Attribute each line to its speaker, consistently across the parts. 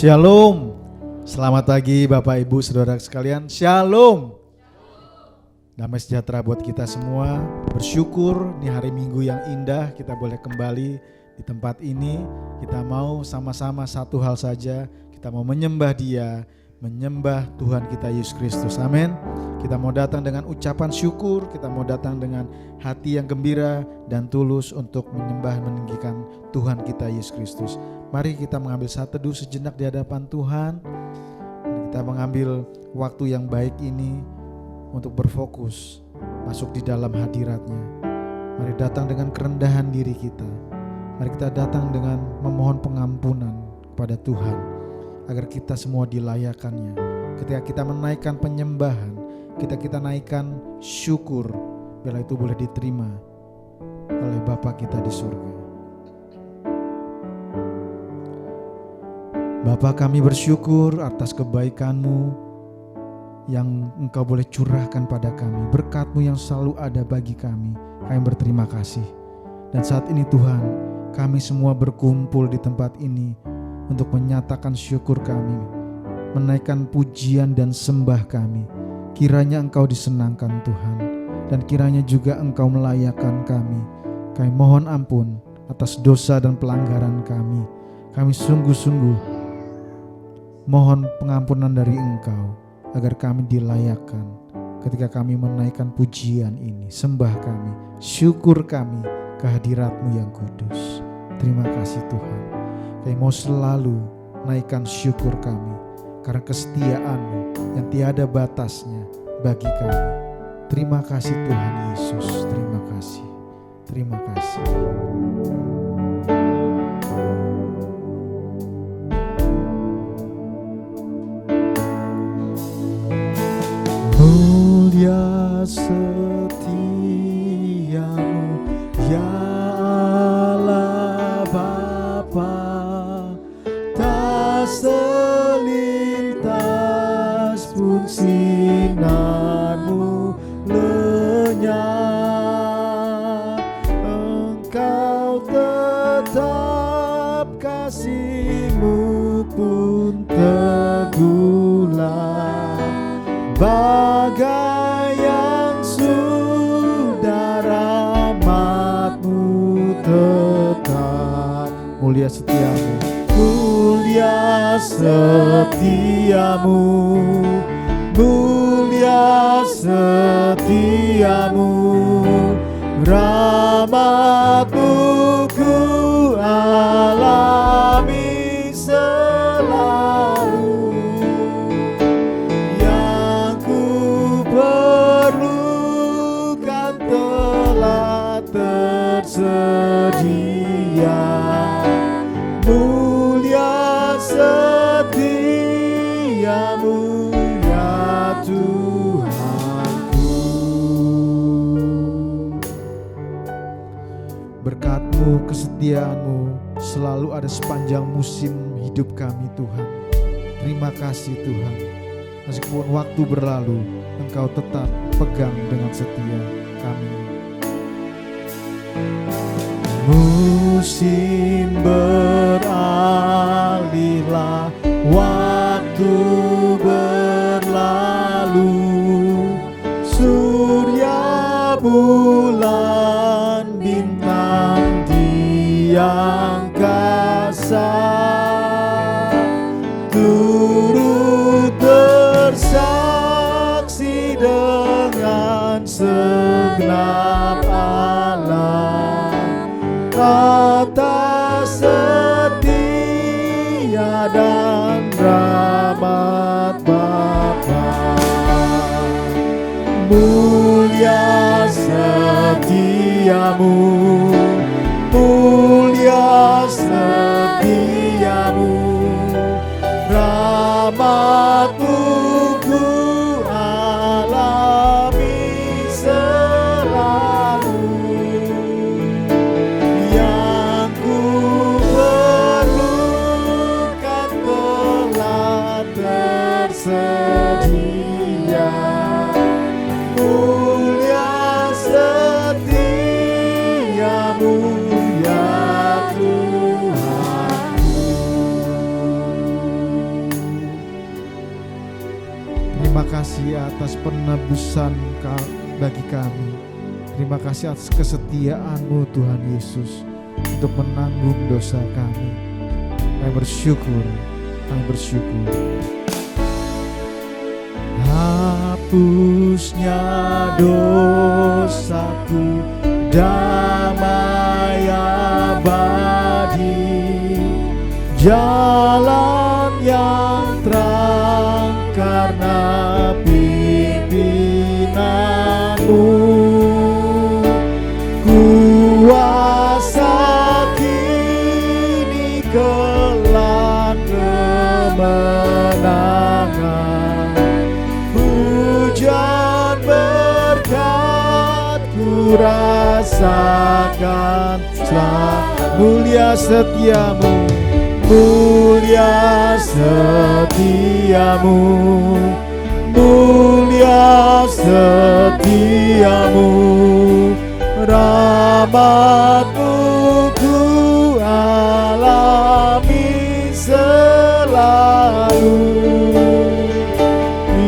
Speaker 1: Shalom. Selamat pagi Bapak Ibu Saudara sekalian. Shalom. Damai sejahtera buat kita semua. Bersyukur di hari Minggu yang indah kita boleh kembali di tempat ini. Kita mau sama-sama satu hal saja. Kita mau menyembah Dia, menyembah Tuhan kita Yesus Kristus. Amin. Kita mau datang dengan ucapan syukur. Kita mau datang dengan hati yang gembira dan tulus untuk menyembah meninggikan Tuhan kita Yesus Kristus. Mari kita mengambil saat teduh sejenak di hadapan Tuhan. Kita mengambil waktu yang baik ini untuk berfokus masuk di dalam hadirat-Nya. Mari datang dengan kerendahan diri kita. Mari kita datang dengan memohon pengampunan kepada Tuhan agar kita semua dilayakannya. Ketika kita menaikkan penyembahan, kita naikkan syukur, bila itu boleh diterima oleh Bapa kita di surga. Bapa, kami bersyukur atas kebaikan-Mu yang Engkau boleh curahkan pada kami, berkat-Mu yang selalu ada bagi kami. Kami berterima kasih. Dan saat ini Tuhan, kami semua berkumpul di tempat ini untuk menyatakan syukur kami, menaikkan pujian dan sembah kami. Kiranya Engkau disenangkan Tuhan, dan kiranya juga Engkau melayakkan kami. Kami mohon ampun atas dosa dan pelanggaran kami. Kami sungguh-sungguh mohon pengampunan dari Engkau agar kami dilayakkan ketika kami menaikkan pujian ini, sembah kami, syukur kami kehadirat-Mu yang kudus. Terima kasih Tuhan. Kami mau selalu naikkan syukur kami karena kesetiaan-Mu yang tiada batasnya bagi kami. Terima kasih Tuhan Yesus. Terima kasih. Terima kasih. Mulia setiamu ya Allah Bapa, tak selintas pun sinar-Mu lenyap. Engkau tetap, kasih-Mu pun teguhlah. Bagai yang sudah rahmat-Mu tetap. Mulia setiamu, mulia setiamu, mulia setiamu. Rahmat-Mu ku alami selalu. Tersedia. Mulia setiamu ya Tuhanku. Berkat-Mu, kesetiaan-Mu selalu ada sepanjang musim hidup kami Tuhan. Terima kasih Tuhan. Meskipun waktu berlalu, Engkau tetap pegang dengan setia kami. Musim beralihlah, waktu berlalu, surya, bulan, bintang di angkasa turut bersaksi dengan segenap alam atas setia dan rahmat Bapa. Mulia setiamu, mulia setiamu. Rahmat-Mu ku alami selalu. Sedia. Mulia setiamu atas penebusan bagi kami. Terima kasih atas kesetiaan-Mu Tuhan Yesus untuk menanggung dosa kami. Kami bersyukur, kami bersyukur. Hapusnya dosaku, damai abadi, jalan yang terang karena pimpinanmu. Kuasa kini kelak kemenangan, hujan berkat ku rasakan. Mulia setiamu, mulia setiamu, mulia setiamu. Rahmat-Mu ku alami selalu,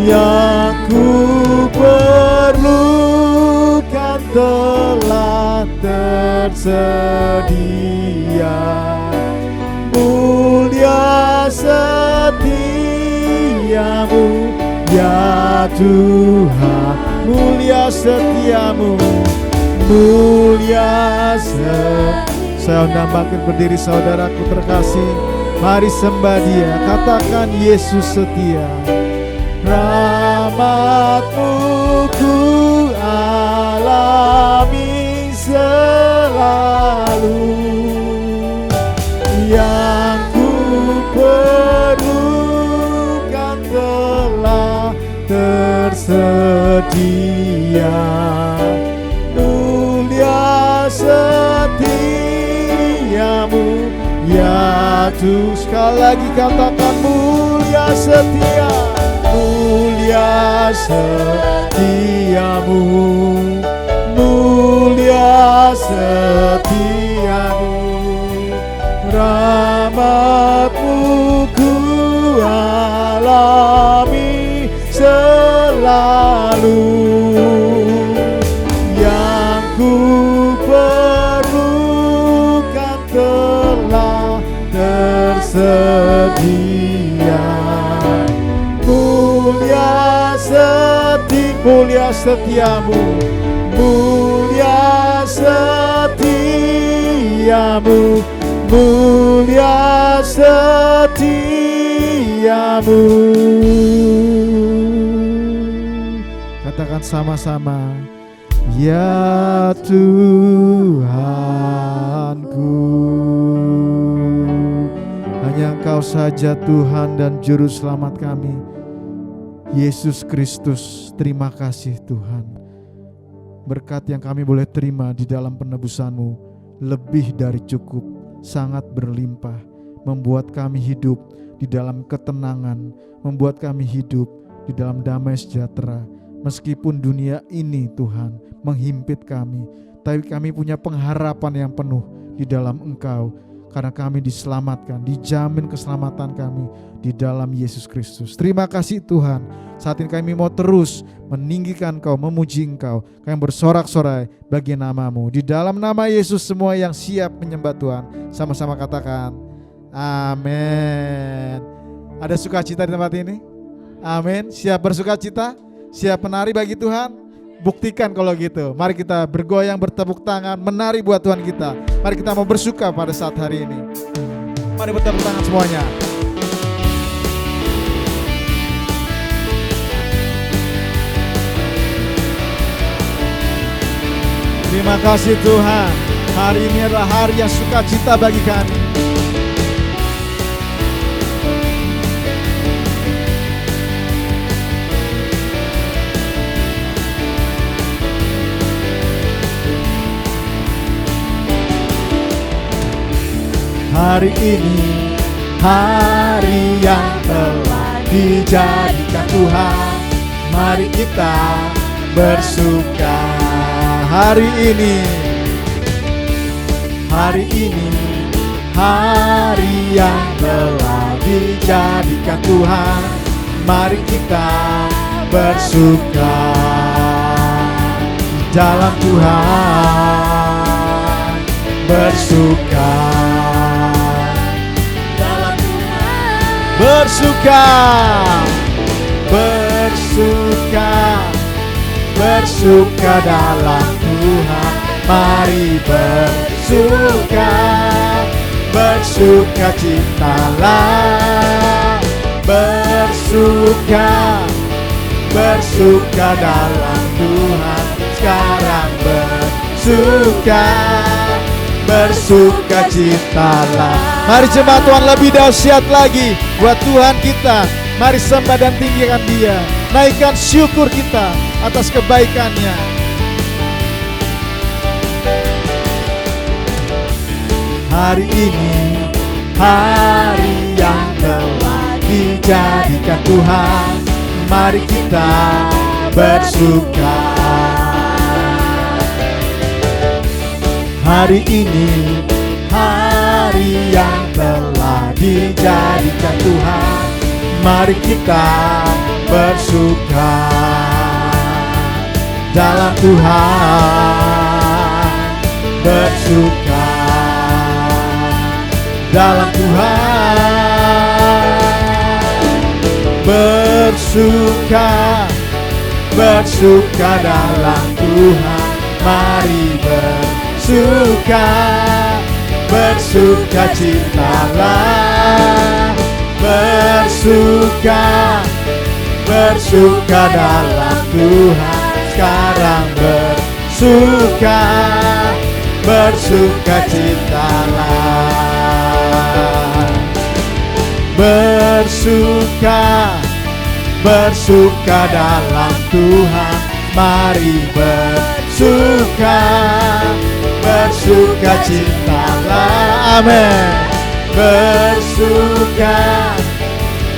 Speaker 1: yang ku perlukan telah tersedia. Mulia setiamu ya Tuhan, mulia setiamu, mulia setiamu. Saya undang bangkit berdiri saudaraku terkasih, mari sembah Dia, katakan Yesus setia. Rahmat-Mu ku alami selalu, yang ku perlukan telah tersedia. Mulia setiamu ya Tuhan. Sekali lagi katakan mulia setia, mulia setiamu, mulia setiamu. Rahmat-Mu ku alami selalu, yang ku perlukan telah tersedia. Mulia setiamu, mulia setiamu, mulia setiamu. Katakan sama-sama, ya Tuhanku. Hanya Engkau saja Tuhan dan Juru Selamat kami, Yesus Kristus. Terima kasih Tuhan. Berkat yang kami boleh terima di dalam penebusan-Mu lebih dari cukup, sangat berlimpah, membuat kami hidup di dalam ketenangan, membuat kami hidup di dalam damai sejahtera. Meskipun dunia ini Tuhan menghimpit kami, tapi kami punya pengharapan yang penuh di dalam Engkau, karena kami diselamatkan, dijamin keselamatan kami di dalam Yesus Kristus. Terima kasih Tuhan. Saat ini kami mau terus meninggikan Engkau, memuji Engkau. Kami bersorak-sorai bagi nama-Mu. Di dalam nama Yesus semua yang siap menyembah Tuhan, sama-sama katakan amin. Ada sukacita di tempat ini? Amin. Siap bersukacita? Siap menari bagi Tuhan? Buktikan kalau gitu. Mari kita bergoyang, bertepuk tangan, menari buat Tuhan kita. Mari kita mau bersuka pada saat hari ini. Mari bertepuk tangan semuanya. Terima kasih Tuhan. Hari ini adalah hari yang sukacita bagi kami. Hari ini hari yang telah dijadikan Tuhan. Mari kita bersuka. Hari ini hari yang telah dijadikan Tuhan. Mari kita bersuka dalam Tuhan, bersuka dalam Tuhan, bersuka, bersuka, bersuka dalam Tuhan. Mari bersuka, bersuka citalah, bersuka, bersuka dalam Tuhan. Sekarang bersuka, bersuka citalah. Mari jemaat Tuhan lebih dahsyat lagi buat Tuhan kita. Mari sembah dan tinggikan Dia, naikkan syukur kita atas kebaikannya. Hari ini, hari yang telah dijadikan Tuhan, mari kita bersuka. Hari ini, hari yang telah dijadikan Tuhan, mari kita bersuka dalam Tuhan, bersuka dalam Tuhan, bersuka, bersuka dalam Tuhan. Mari bersuka, bersuka citalah, bersuka, bersuka dalam Tuhan. Sekarang bersuka, bersuka citalah, bersuka, bersuka dalam Tuhan. Mari bersuka, bersuka citalah. Amin. Bersuka,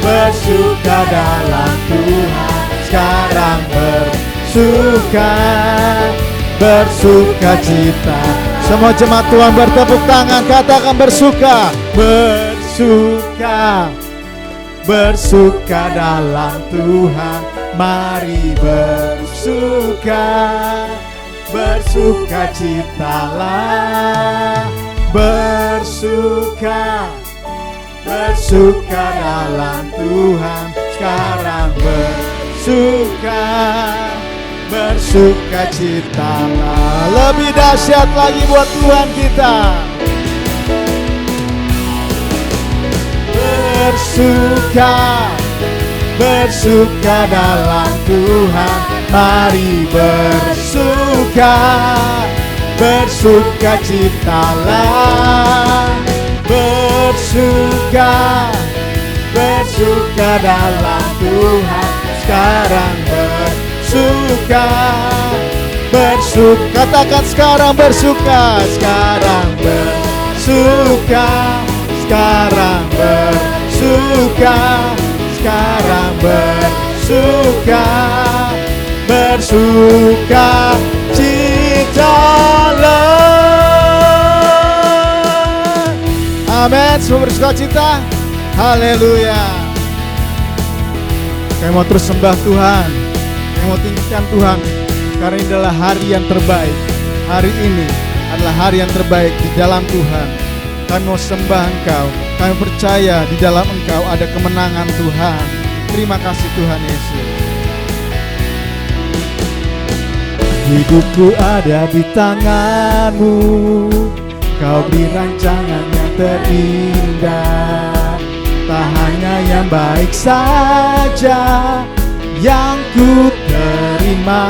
Speaker 1: bersuka dalam Tuhan. Sekarang bersuka, bersuka cita. Semua jemaat Tuhan bertepuk tangan, katakan bersuka, bersuka, bersuka dalam Tuhan. Mari bersuka, bersuka citalah, bersuka, bersuka dalam Tuhan. Sekarang bersuka, bersuka citalah. Lebih dahsyat lagi buat Tuhan kita. Bersuka, bersuka dalam Tuhan. Mari bersuka, bersuka citalah, bersuka, bersuka dalam Tuhan. Sekarang bersuka, bersuka, katakan sekarang bersuka, sekarang bersuka, sekarang bersuka, sekarang bersuka, bersuka citalah. Amin. Semua bersuka cita. Haleluya. Kami mau terus sembah Tuhan, kami mau tinggikan Tuhan, karena ini adalah hari yang terbaik. Hari ini adalah hari yang terbaik di dalam Tuhan. Kami mau sembah Engkau, kami percaya di dalam Engkau ada kemenangan Tuhan. Terima kasih Tuhan Yesus. Hidupku ada di tangan-Mu, Kau beri rancangan yang terindah. Tak hanya yang baik saja yang ku terima,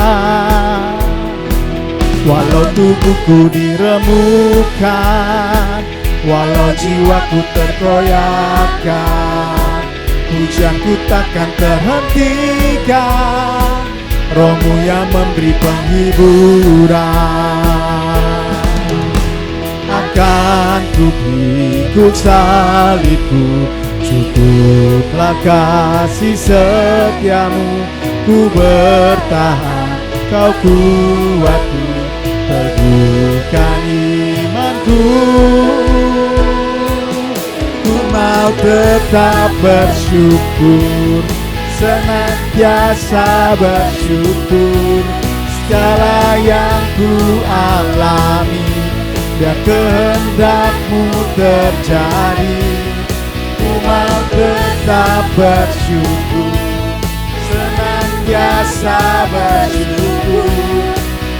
Speaker 1: walau tubuhku diremukkan, walau jiwaku terkoyakkan, hujanku takkan terhentikan, Roh-Mu yang memberi penghiburan. Akan ku pikul salibku, cukuplah kasih setia-Mu. Ku bertahan, Kau kuatku, teguhkan imanku. Ku mau tetap bersyukur senantiasa bersyukur. Segala yang ku alami, biar kehendak-Mu terjadi. Ku mau tetap bersyukur, senantiasa bersyukur.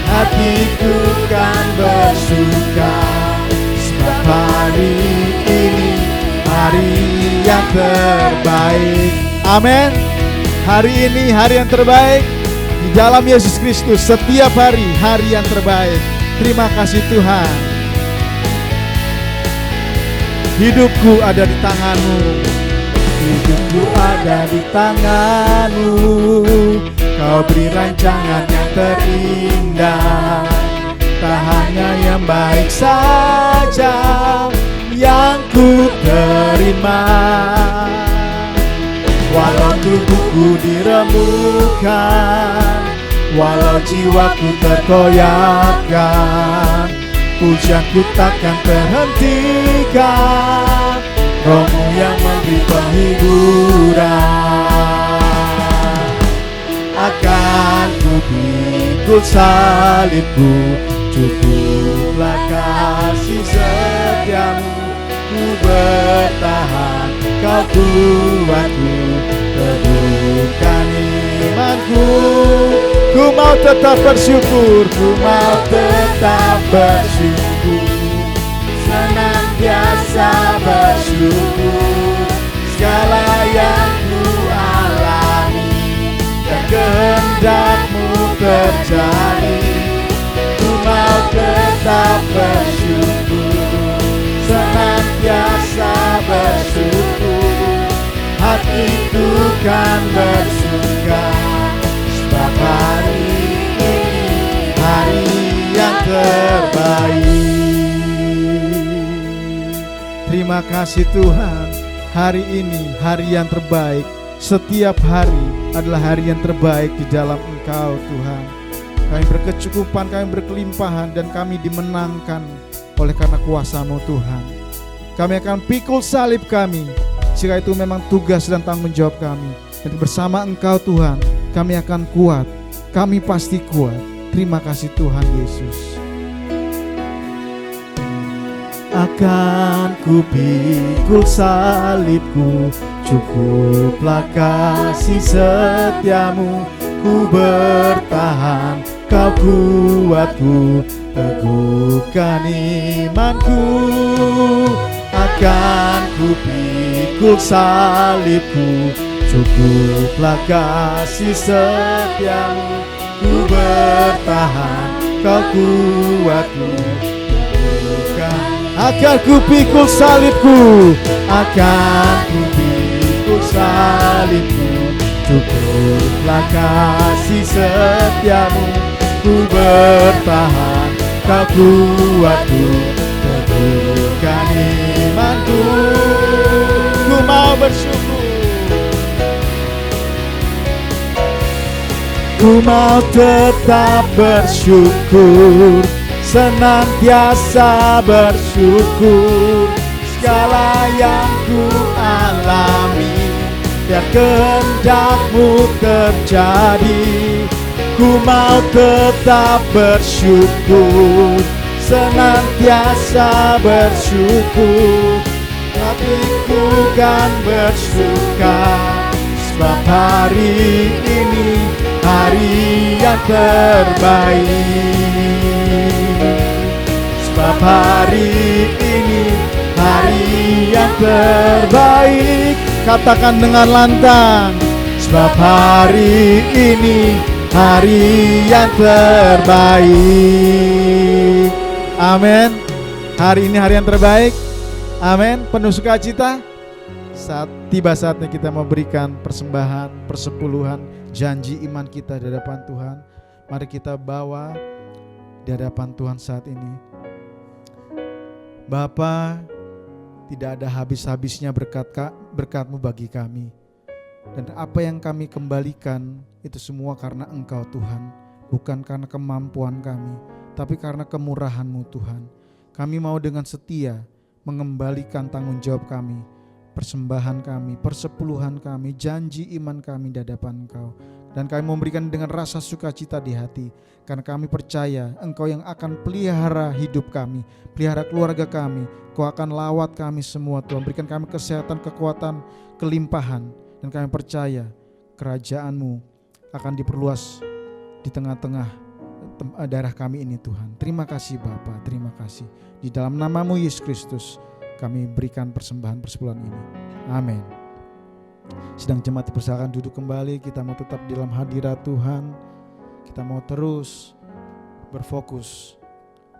Speaker 1: Hatiku kan bersuka, sebab hari ini hari yang terbaik. Amin. Hari ini hari yang terbaik di dalam Yesus Kristus. Setiap hari hari yang terbaik. Terima kasih Tuhan. Hidupku ada di tangan-Mu. Hidupku ada di tangan-Mu. Kau beri rancangan yang terindah. Tak hanya yang baik saja yang ku terima. Walau tubuhku diremukkan, walau jiwaku terkoyakkan, pujianku takkan terhentikan. Roh-Mu yang memberi penghiburan. Akan ku pikul salibku, cukuplah kasih setia-Mu. Ku bertahan, Kau kuatku, teguhkan imanku. Ku mau tetap bersyukur, ku mau tetap bersyukur, senantiasa bersyukur. Segala yang ku alami, dan kehendak-Mu terjadi. Ku mau tetap bersyukur, senantiasa bersyukur. Hatiku kan bersuka, sebab hari ini hari yang terbaik. Terima kasih Tuhan. Hari ini hari yang terbaik. Setiap hari adalah hari yang terbaik di dalam Engkau Tuhan. Kami berkecukupan, kami berkelimpahan, dan kami dimenangkan oleh karena kuasa-Mu Tuhan. Kami akan pikul salib kami, jika itu memang tugas dan tanggung jawab kami. Dan bersama Engkau Tuhan, kami akan kuat. Kami pasti kuat. Terima kasih Tuhan Yesus. Akan ku pikul salibku, cukuplah kasih setia-Mu. Ku bertahan, Kau kuatku, teguhkan imanku. Akan ku pikul salibku, cukuplah kasih setia-Mu. Ku bertahan, Kau kuatku, teguhkan. Akan ku pikul salibku, akan ku pikul salibku, cukuplah kasih setia-Mu. Ku bertahan, Kau kuatku, teguhkan imanku. Ku mau bersyukur, ku mau tetap bersyukur, senantiasa bersyukur. Segala yang ku alami, biar kehendak-Mu terjadi. Ku mau tetap bersyukur, senantiasa bersyukur. Hatiku kan bersuka, sebab hari ini hari yang terbaik. Sebab hari ini hari yang terbaik. Katakan dengan lantang, sebab hari ini hari yang terbaik. Amin. Hari ini hari yang terbaik. Amin. Penuh sukacita. Tiba saatnya kita memberikan persembahan, persepuluhan, janji iman kita di hadapan Tuhan. Mari kita bawa di hadapan Tuhan saat ini. Bapa, tidak ada habis-habisnya berkat-Mu bagi kami. Dan apa yang kami kembalikan itu semua karena Engkau Tuhan. Bukan karena kemampuan kami, tapi karena kemurahan-Mu Tuhan. Kami mau dengan setia mengembalikan tanggung jawab kami persembahan kami, persepuluhan kami, janji iman kami di hadapan Engkau. Dan kami memberikan dengan rasa sukacita di hati, karena kami percaya Engkau yang akan pelihara hidup kami, pelihara keluarga kami. Kau akan lawat kami semua Tuhan, berikan kami kesehatan, kekuatan, kelimpahan. Dan kami percaya kerajaan-Mu akan diperluas di tengah-tengah daerah kami ini Tuhan. Terima kasih Bapa, terima kasih. Di dalam nama-Mu Yesus Kristus kami berikan persembahan persepuluhan ini. Amin. Sedang jemaat dipersilakan duduk kembali. Kita mau tetap di dalam hadirat Tuhan. Kita mau terus berfokus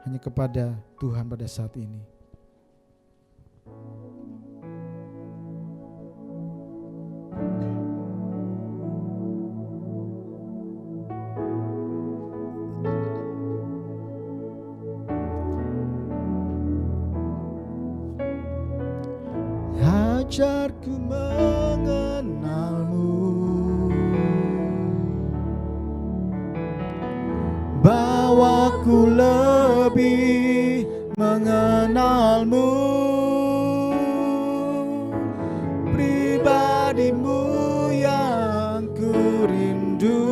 Speaker 1: hanya kepada Tuhan pada saat ini. Ajarku mengenal-Mu, bawaku lebih mengenal-Mu, pribadi-Mu yang ku rindu.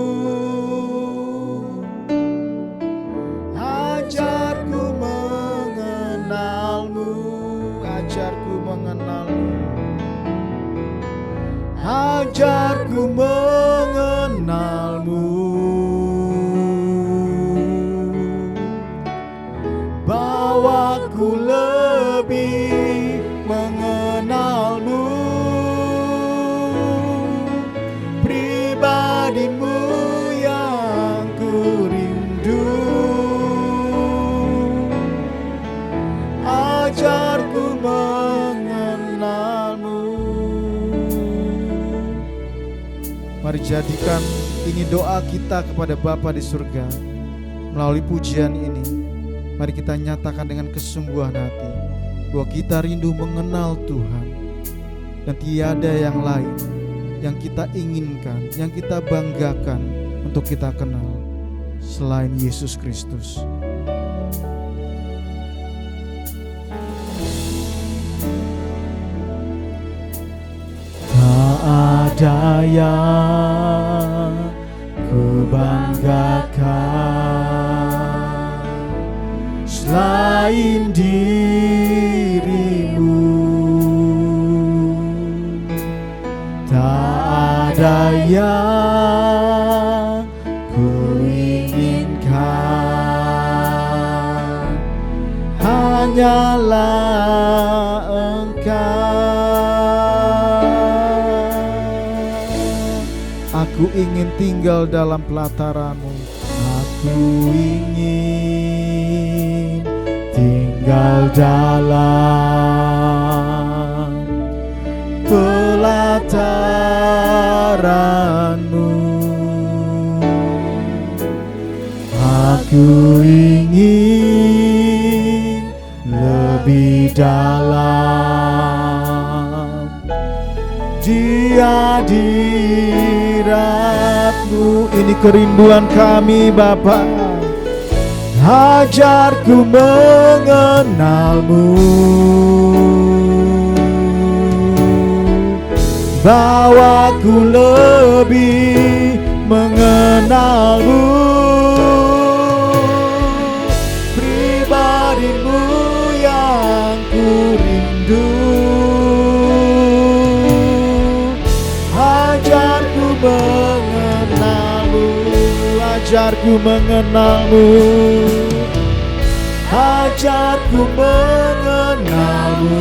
Speaker 1: Ajarku mengenal-Mu, ajarku mengenal-Mu, ajarku mengenal-Mu, bawaku lebih mengenal-Mu, pribadi-Mu yang ku rindu. Ajarku mengenal-Mu. Mari jadikan ini doa kita kepada Bapa di surga. Melalui pujian ini, mari kita nyatakan dengan kesungguhan hati bahwa kita rindu mengenal Tuhan. Dan tiada yang lain yang kita inginkan, yang kita banggakan untuk kita kenal selain Yesus Kristus. Ada yang ku banggakan selain diri-Mu, tak ada yang ku inginkan, hanyalah Engkau. Aku ingin tinggal dalam pelataran-Mu, aku ingin tinggal dalam pelataran-Mu. Aku ingin lebih dalam di hadirat-Mu. Ini kerinduan kami Bapa. Ajarku mengenal-Mu, bawaku lebih mengenal-Mu, pribadi-Mu yang ku rindu. Ajarku mengenal-Mu, ajarku mengenal-Mu, ajarku mengenal-Mu,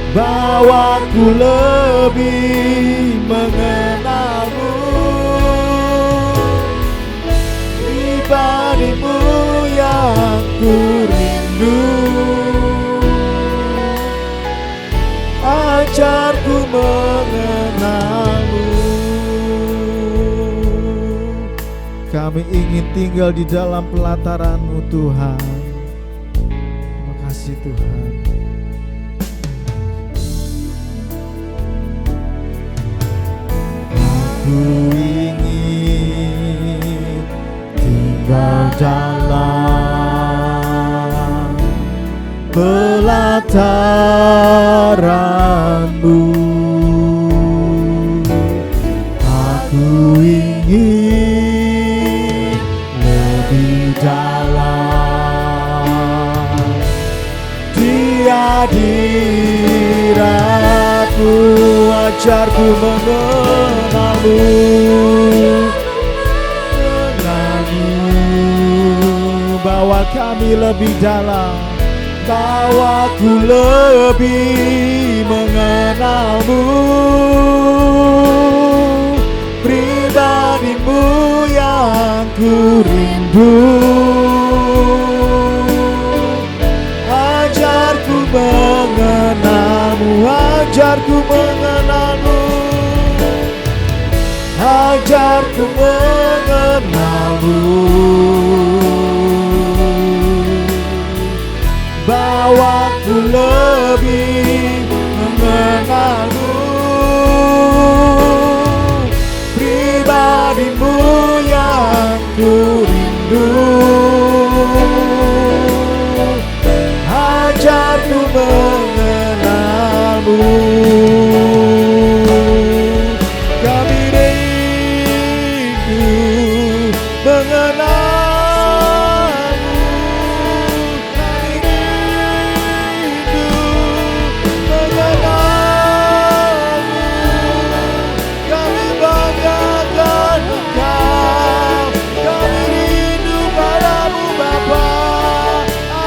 Speaker 1: bawaku lebih mengenal-Mu, pribadi-Mu yang ku rindu. Ajarku mengenal-Mu. Kami ingin tinggal di dalam pelataran-Mu Tuhan. Terima kasih Tuhan. Aku ingin tinggal dalam pelataran-Mu. Aku ingin lebih dalam di hadirat-Mu, ajarku mengenal-Mu, bawa kami lebih dalam, bawaku lebih mengenal-Mu, pribadi-Mu yang ku rindu. Ajarku mengenal-Mu, ajarku mengenal-Mu, ajarku mengenal-Mu, bawaku lebih mengenal-Mu, pribadi-Mu yang ku rindu. Ajarku mengenal-Mu, kami rindu mengenal-Mu, kami rindu mengenal-Mu, kami banggakan Engkau, kami rindu padamu Bapa.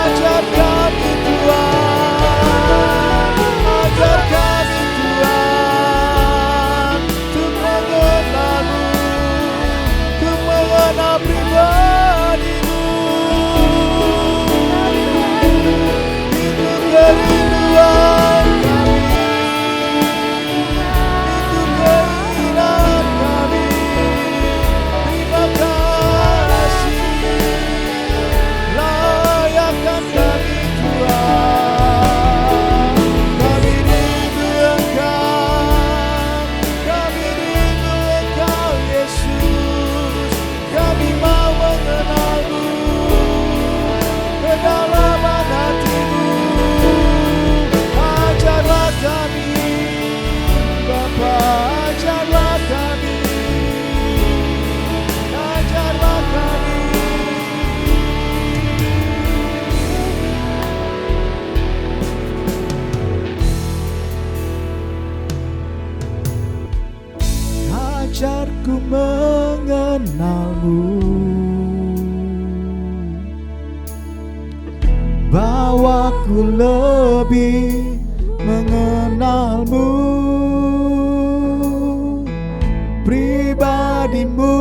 Speaker 1: Ajar kami Tuhan, ajar kami Tuhan, untuk mengenal-Mu, untuk mengenal pribadi-Mu. Itu kerinduan kami, itu keinginan kami. Terima kasih, layakkan kami Tuhan. Kami rindu Engkau, kami rindu Engkau Yesus. Kami mau mengenal-Mu, kedalaman hati-Mu. Ajarlah kami Bapa, ajarlah kami, ajarlah kami. Ajarku mengenal-Mu, bawaku lebih mengenal-Mu, pribadi-Mu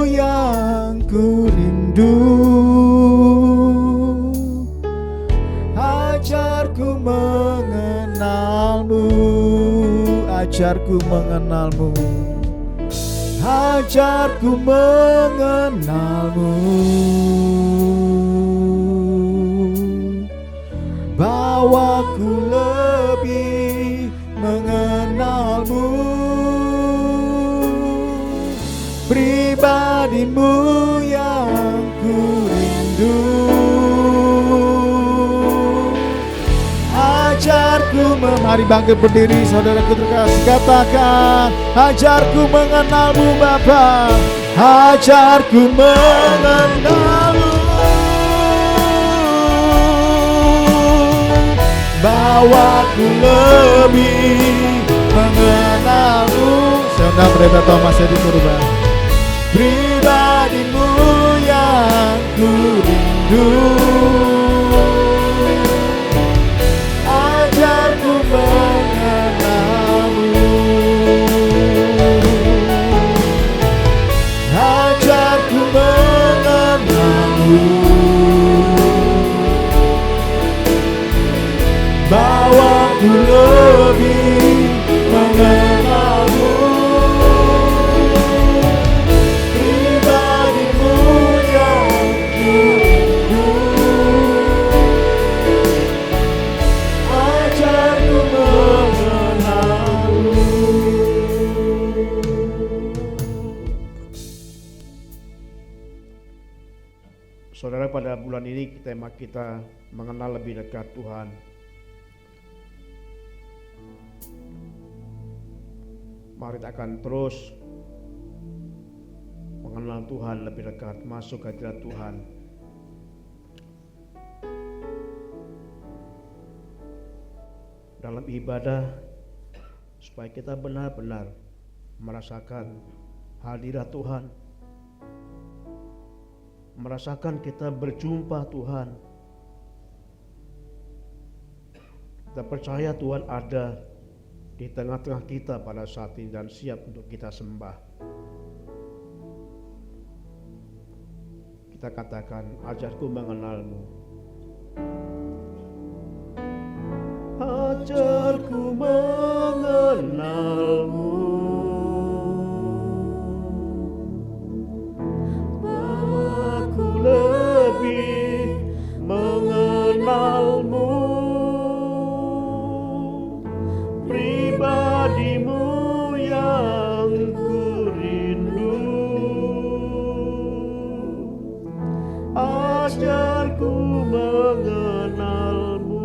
Speaker 1: yang ku rindu. Ajarku mengenal-Mu, ajarku mengenal-Mu, ajarku mengenal-Mu, bawaku lebih mengenal-Mu, pribadi-Mu yang ku rindu. Ajarku, mari bangkit berdiri saudaraku terkasih, katakan, ajarku mengenal-Mu Bapa, ajarku mengenal-Mu, bawaku lebih mengenal-Mu. Saudara Pendeta Thomas Edi Purba, pribadi-Mu yang ku rindu. Ajarku mengenal-Mu, ajarku mengenal-Mu, bawaku lebih mengenal-Mu, pribadi-Mu yang ku rindu.
Speaker 2: Saudara, pada bulan ini tema kita mengenal lebih dekat Tuhan. Mari kita akan terus mengenal Tuhan lebih dekat, masuk ke hadirat Tuhan. Dalam ibadah, supaya kita benar-benar merasakan hadirat Tuhan, merasakan kita berjumpa Tuhan. Kita percaya Tuhan ada di tengah-tengah kita pada saat ini dan siap untuk kita sembah. Kita katakan, ajarku mengenalmu. Ajarku mengenalmu, bahwa ku lebih mengenalmu, pribadimu yang ku rindu. Ajarku mengenalmu,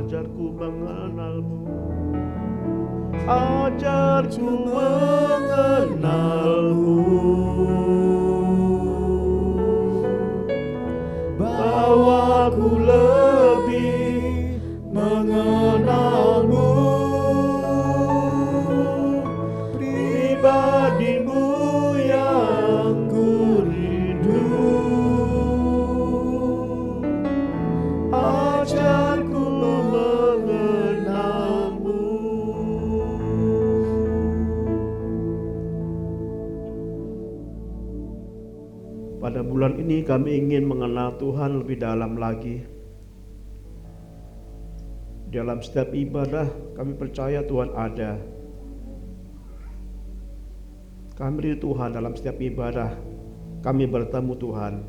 Speaker 2: ajarku mengenalmu, ajarku mengenalmu, bahwa ku lebih mengenalmu, pribadimu yang ku rindu. Ajarku mengenalmu. Pada bulan ini kami ingin mengenal Tuhan lebih dalam lagi. Dalam setiap ibadah kami percaya Tuhan ada. Kami rindu Tuhan dalam setiap ibadah. Kami bertemu Tuhan.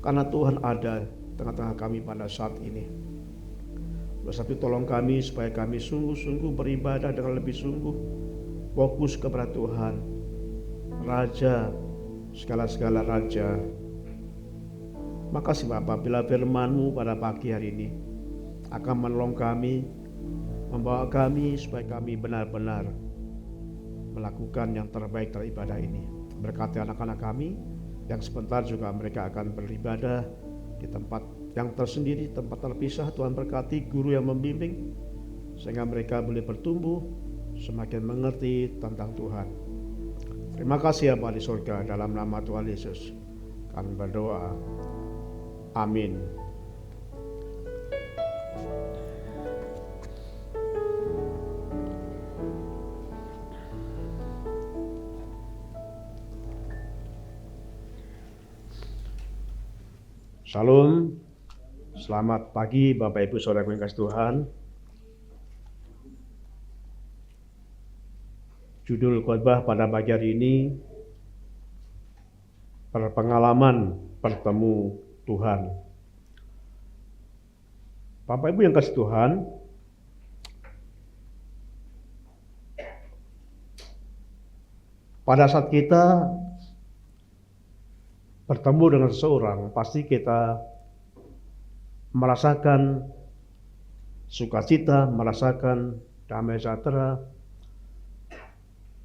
Speaker 2: Karena Tuhan ada tengah-tengah kami pada saat ini. Bersatu tolong kami supaya kami sungguh-sungguh beribadah dengan lebih sungguh, fokus kepada Tuhan, Raja, segala-segala Raja. Makasih Bapa, bila firman-Mu pada pagi hari ini akan menolong kami, membawa kami supaya kami benar-benar melakukan yang terbaik dari ibadah ini. Berkati anak-anak kami yang sebentar juga mereka akan beribadah di tempat yang tersendiri, tempat terpisah. Tuhan berkati guru yang membimbing sehingga mereka boleh bertumbuh, semakin mengerti tentang Tuhan. Terima kasih ya Bapa di surga, dalam nama Tuhan Yesus kami berdoa. Amin. Shalom, selamat pagi Bapak Ibu Saudara yang kasih Tuhan. Judul khotbah pada pagi hari ini, Pengalaman bertemu Tuhan. Bapak Ibu yang kasih Tuhan, pada saat kita bertemu dengan seseorang, pasti kita merasakan sukacita, merasakan damai sejahtera.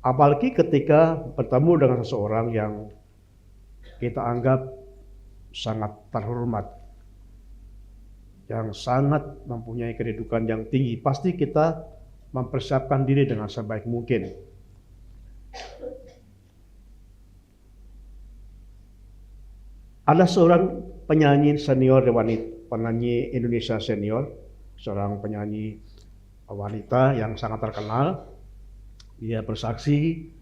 Speaker 2: Apalagi ketika bertemu dengan seseorang yang kita anggap sangat terhormat, yang sangat mempunyai kedudukan yang tinggi, pasti kita mempersiapkan diri dengan sebaik mungkin. Ada seorang penyanyi senior, penyanyi Indonesia senior, seorang penyanyi wanita yang sangat terkenal. Dia bersaksi,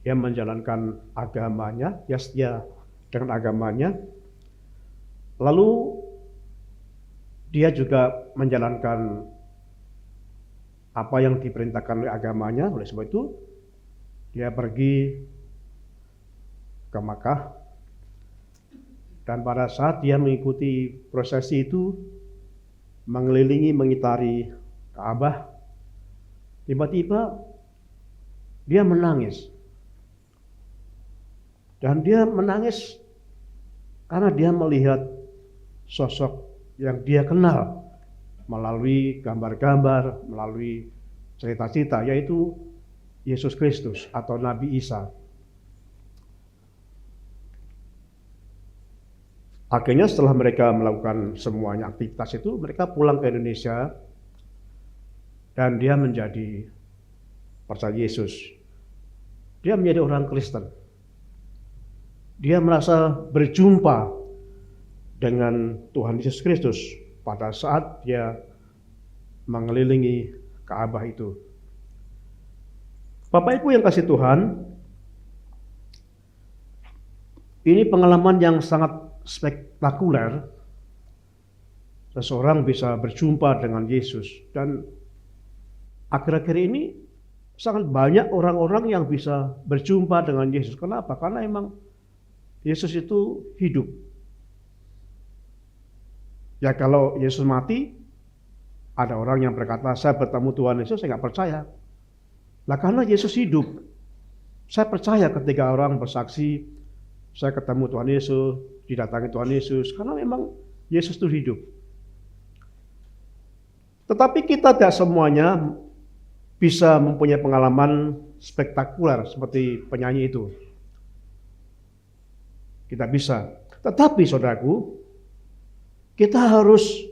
Speaker 2: dia menjalankan agamanya, dia setia dengan agamanya. Lalu dia juga menjalankan apa yang diperintahkan oleh agamanya. Oleh sebab itu, dia pergi ke Makkah, dan pada saat dia mengikuti prosesi itu, mengelilingi, mengitari Ka'bah, tiba-tiba dia menangis. Dan dia menangis karena dia melihat sosok yang dia kenal melalui gambar-gambar, melalui cerita-cerita, yaitu Yesus Kristus atau Nabi Isa. Akhirnya setelah mereka melakukan semuanya aktivitas itu, mereka pulang ke Indonesia dan dia menjadi percaya Yesus. Dia menjadi orang Kristen. Dia merasa berjumpa dengan Tuhan Yesus Kristus pada saat dia mengelilingi Ka'bah itu. Bapak Ibu yang kasih Tuhan, ini pengalaman yang sangat spektakuler. Seseorang bisa berjumpa dengan Yesus, dan akhir-akhir ini sangat banyak orang-orang yang bisa berjumpa dengan Yesus. Kenapa? Karena emang Yesus itu hidup. Ya kalau Yesus mati, ada orang yang berkata, saya bertemu Tuhan Yesus, saya nggak percaya. Lah karena Yesus hidup, saya percaya ketika orang bersaksi, saya ketemu Tuhan Yesus, didatangi Tuhan Yesus, karena memang Yesus itu hidup. Tetapi kita tidak semuanya bisa mempunyai pengalaman spektakuler seperti penyanyi itu. Kita bisa. Tetapi saudaraku, kita harus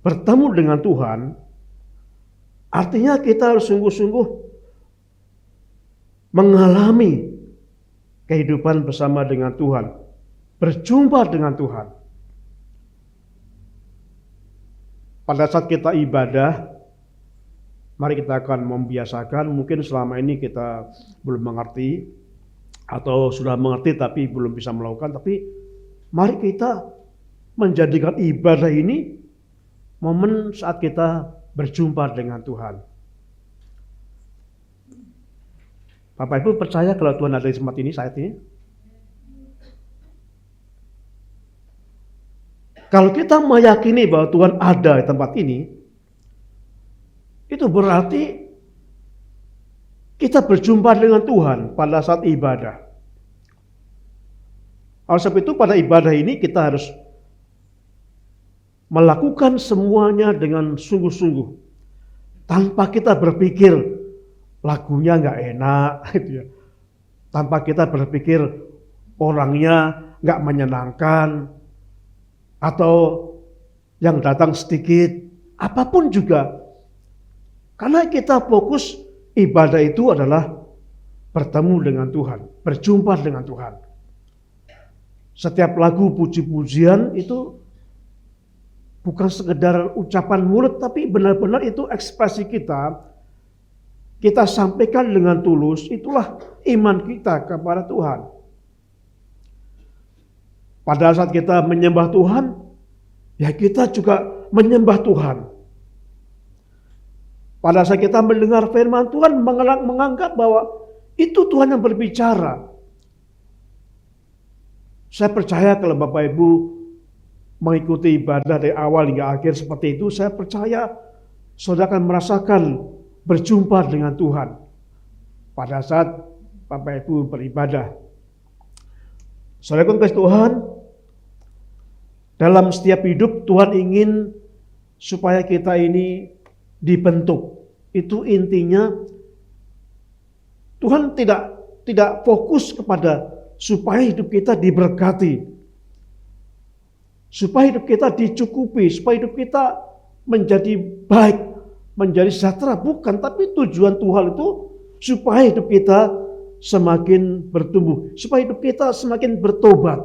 Speaker 2: bertemu dengan Tuhan. Artinya kita harus sungguh-sungguh mengalami kehidupan bersama dengan Tuhan, berjumpa dengan Tuhan. Pada saat kita ibadah, mari kita akan membiasakan, mungkin selama ini kita belum mengerti, atau sudah mengerti tapi belum bisa melakukan, tapi mari kita menjadikan ibadah ini momen saat kita berjumpa dengan Tuhan. Bapak Ibu percaya kalau Tuhan ada di tempat ini saat ini? Kalau kita meyakini bahwa Tuhan ada di tempat ini, itu berarti kita berjumpa dengan Tuhan pada saat ibadah. Oleh sebab itu pada ibadah ini kita harus melakukan semuanya dengan sungguh-sungguh, tanpa kita berpikir lagunya nggak enak, gitu ya. Tanpa kita berpikir orangnya nggak menyenangkan, atau yang datang sedikit, apapun juga. Karena kita fokus ibadah itu adalah bertemu dengan Tuhan, berjumpa dengan Tuhan. Setiap lagu puji-pujian itu bukan sekedar ucapan mulut, tapi benar-benar itu ekspresi kita. Kita sampaikan dengan tulus, itulah iman kita kepada Tuhan. Pada saat kita menyembah Tuhan, ya kita juga menyembah Tuhan. Pada saat kita mendengar firman Tuhan, menganggap bahwa itu Tuhan yang berbicara. Saya percaya kalau Bapak Ibu mengikuti ibadah dari awal hingga akhir seperti itu, saya percaya saudara akan merasakan berjumpa dengan Tuhan pada saat Bapak Ibu beribadah. Saudara kasih Tuhan, dalam setiap hidup Tuhan ingin supaya kita ini dibentuk. Itu intinya. Tuhan tidak fokus kepada supaya hidup kita diberkati, supaya hidup kita dicukupi, supaya hidup kita menjadi baik, menjadi sejahtera. Bukan, tapi tujuan Tuhan itu supaya hidup kita semakin bertumbuh, supaya hidup kita semakin bertobat,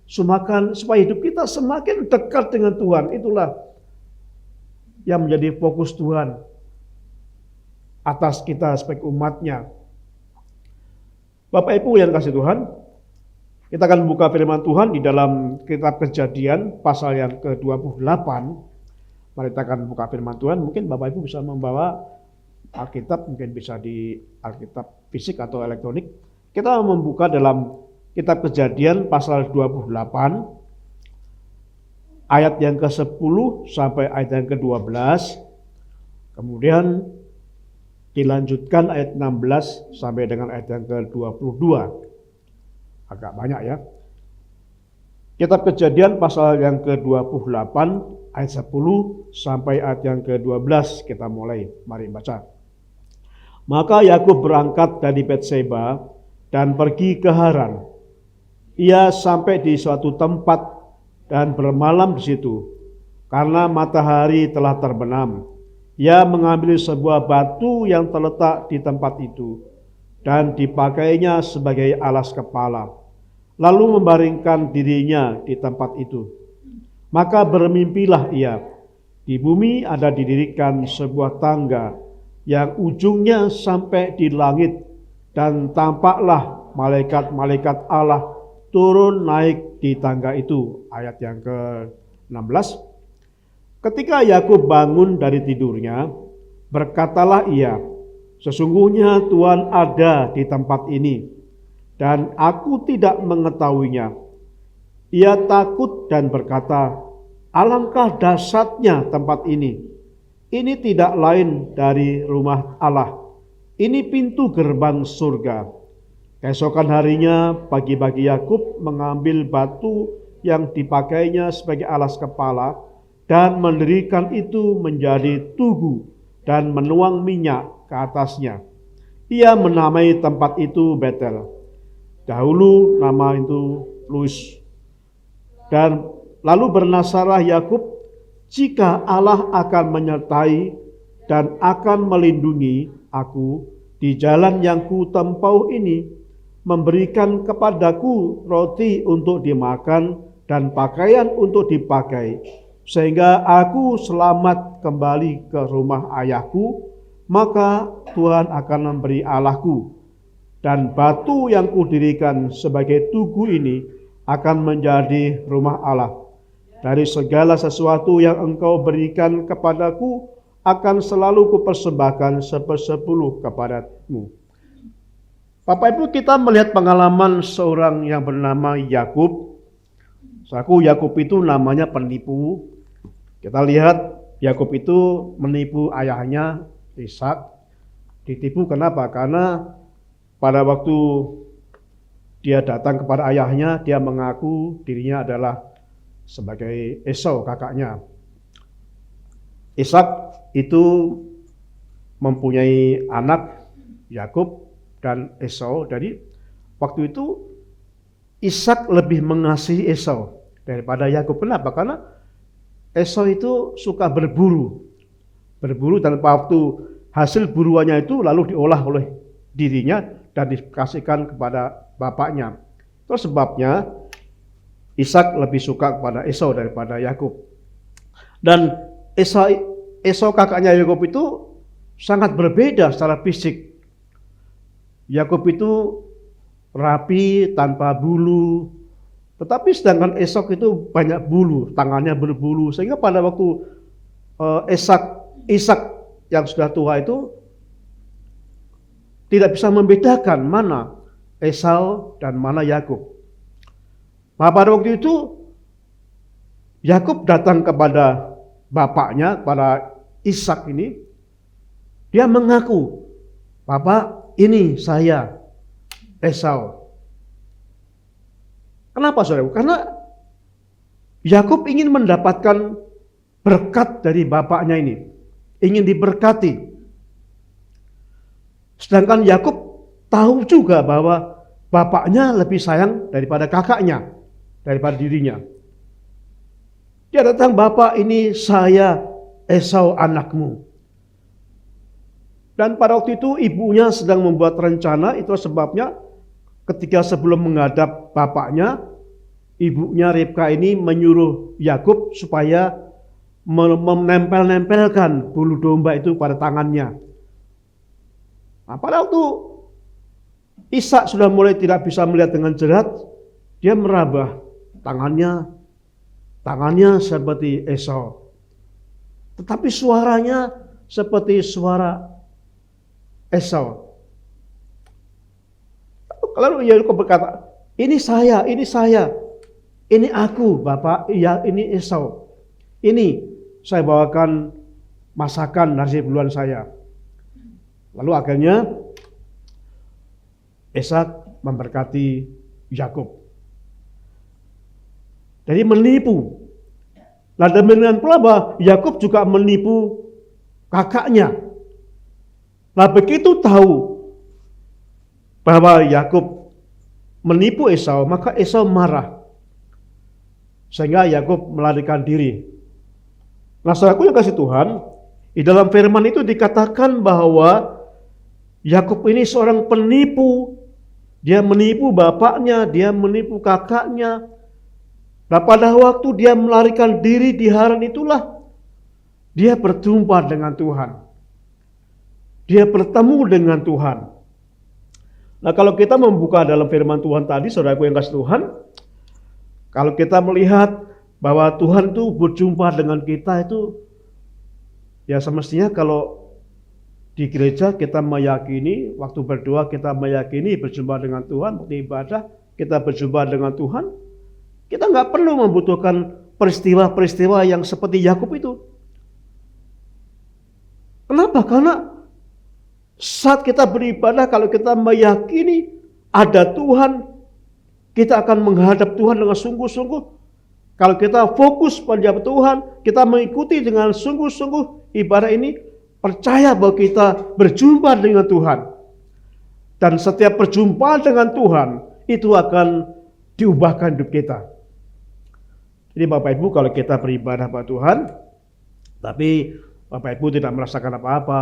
Speaker 2: supaya hidup kita semakin dekat dengan Tuhan. Itulah yang menjadi fokus Tuhan atas kita sebagai umatnya. Bapak Ibu yang kasih Tuhan, kita akan buka firman Tuhan di dalam kitab Kejadian pasal yang ke-28. Mari kita akan buka firman Tuhan. Mungkin Bapak Ibu bisa membawa Alkitab, mungkin bisa di Alkitab fisik atau elektronik. Kita membuka dalam kitab Kejadian pasal 28 ayat yang ke-10 sampai ayat yang ke-12. Kemudian Dilanjutkan ayat 16 sampai dengan ayat yang ke-22. Agak banyak ya. Kitab Kejadian pasal yang ke-28 ayat 10 sampai ayat yang ke-12 kita mulai. Mari baca. Maka Yakub berangkat dari Betseba dan pergi ke Haran. Ia sampai di suatu tempat dan bermalam di situ. Karena matahari telah terbenam, ia mengambil sebuah batu yang terletak di tempat itu dan dipakainya sebagai alas kepala, lalu membaringkan dirinya di tempat itu. Maka bermimpilah ia. Di bumi ada didirikan sebuah tangga yang ujungnya sampai di langit, dan tampaklah malaikat-malaikat Allah turun naik di tangga itu. Ayat yang ke-16. Ketika Yakub bangun dari tidurnya, berkatalah ia, sesungguhnya Tuhan ada di tempat ini, dan aku tidak mengetahuinya. Ia takut dan berkata, alangkah dahsyatnya tempat ini. Ini tidak lain dari rumah Allah. Ini pintu gerbang surga. Keesokan harinya, pagi-pagi Yakub mengambil batu yang dipakainya sebagai alas kepala dan mendirikan itu menjadi tugu dan menuang minyak ke atasnya. Ia menamai tempat itu Betel. Dahulu nama itu Luz. Dan lalu bernasarah Yakub, jika Allah akan menyertai dan akan melindungi aku di jalan yang ku tempuh ini, memberikan kepadaku roti untuk dimakan dan pakaian untuk dipakai, sehingga aku selamat kembali ke rumah ayahku, maka Tuhan akan memberi Allahku, dan batu yang kudirikan sebagai tugu ini akan menjadi rumah Allah. Dari segala sesuatu yang engkau berikan kepadaku akan selalu kupersembahkan 10% kepadamu. Bapak Ibu, kita melihat pengalaman seorang yang bernama Yakub. Yakub itu namanya penipu. Kita lihat Yakub itu menipu ayahnya Ishak. Ditipu kenapa? Karena pada waktu dia datang kepada ayahnya, dia mengaku dirinya adalah sebagai Esau, kakaknya. Ishak itu mempunyai anak Yakub dan Esau. Jadi waktu itu Ishak lebih mengasihi Esau daripada Yakub. Kenapa? Karena Esau itu suka berburu dan waktu hasil buruannya itu lalu diolah oleh dirinya dan dikasihkan kepada bapaknya. Itu sebabnya Ishak lebih suka kepada Esau daripada Yakub. Dan Esau kakaknya Yakub itu sangat berbeda secara fisik. Yakub itu rapi, tanpa bulu. Tetapi sedangkan Esau itu banyak bulu, tangannya berbulu. Sehingga pada waktu Ishak yang sudah tua itu tidak bisa membedakan mana Esau dan mana Yakub. Nah, pada waktu itu Yakub datang kepada bapaknya, kepada Ishak ini. Dia mengaku, "Bapak, ini saya Esau." Kenapa saudara? Karena Yakub ingin mendapatkan berkat dari bapaknya ini, ingin diberkati. Sedangkan Yakub tahu juga bahwa bapaknya lebih sayang daripada kakaknya, daripada dirinya. Dia datang, "Bapak, ini saya Esau anakmu." Dan pada waktu itu ibunya sedang membuat rencana. Itu sebabnya ketika sebelum menghadap bapaknya, ibunya Ribka ini menyuruh Yakub supaya menempel-nempelkan bulu domba itu pada tangannya. Nah, pada waktu Ishak sudah mulai tidak bisa melihat dengan jelas, dia meraba tangannya seperti Esau. Tetapi suaranya seperti suara Esau. Lalu Yakub berkata, ini saya, ini aku, Bapak, iya ini Esau. Ini saya bawakan masakan nasi buluan saya. Lalu akhirnya Ishak memberkati Yakub. Jadi menipu. Nah, demikian pula bahwa Yakub juga menipu kakaknya. Nah, begitu tahu bahwa Yakub menipu Esau, maka Esau marah. Sehingga Yakub melarikan diri. Nah, saudaraku yang kasih Tuhan, di dalam firman itu dikatakan bahwa Yakub ini seorang penipu. Dia menipu bapaknya, dia menipu kakaknya. Nah, pada waktu dia melarikan diri di Haran itulah dia berjumpa dengan Tuhan. Dia bertemu dengan Tuhan. Nah, kalau kita membuka dalam firman Tuhan tadi, saudaraku yang kasih Tuhan, kalau kita melihat bahwa Tuhan itu berjumpa dengan kita itu, ya semestinya kalau di gereja kita meyakini, waktu berdoa kita meyakini berjumpa dengan Tuhan, waktu ibadah kita berjumpa dengan Tuhan, kita nggak perlu membutuhkan peristiwa-peristiwa yang seperti Yakub itu. Kenapa? Karena saat kita beribadah, kalau kita meyakini ada Tuhan, kita akan menghadap Tuhan dengan sungguh-sungguh. Kalau kita fokus pada Tuhan, kita mengikuti dengan sungguh-sungguh ibadah ini, percaya bahwa kita berjumpa dengan Tuhan. Dan setiap perjumpaan dengan Tuhan, itu akan diubahkan hidup kita. Jadi Bapak Ibu, kalau kita beribadah pada Tuhan, tapi Bapak Ibu tidak merasakan apa-apa,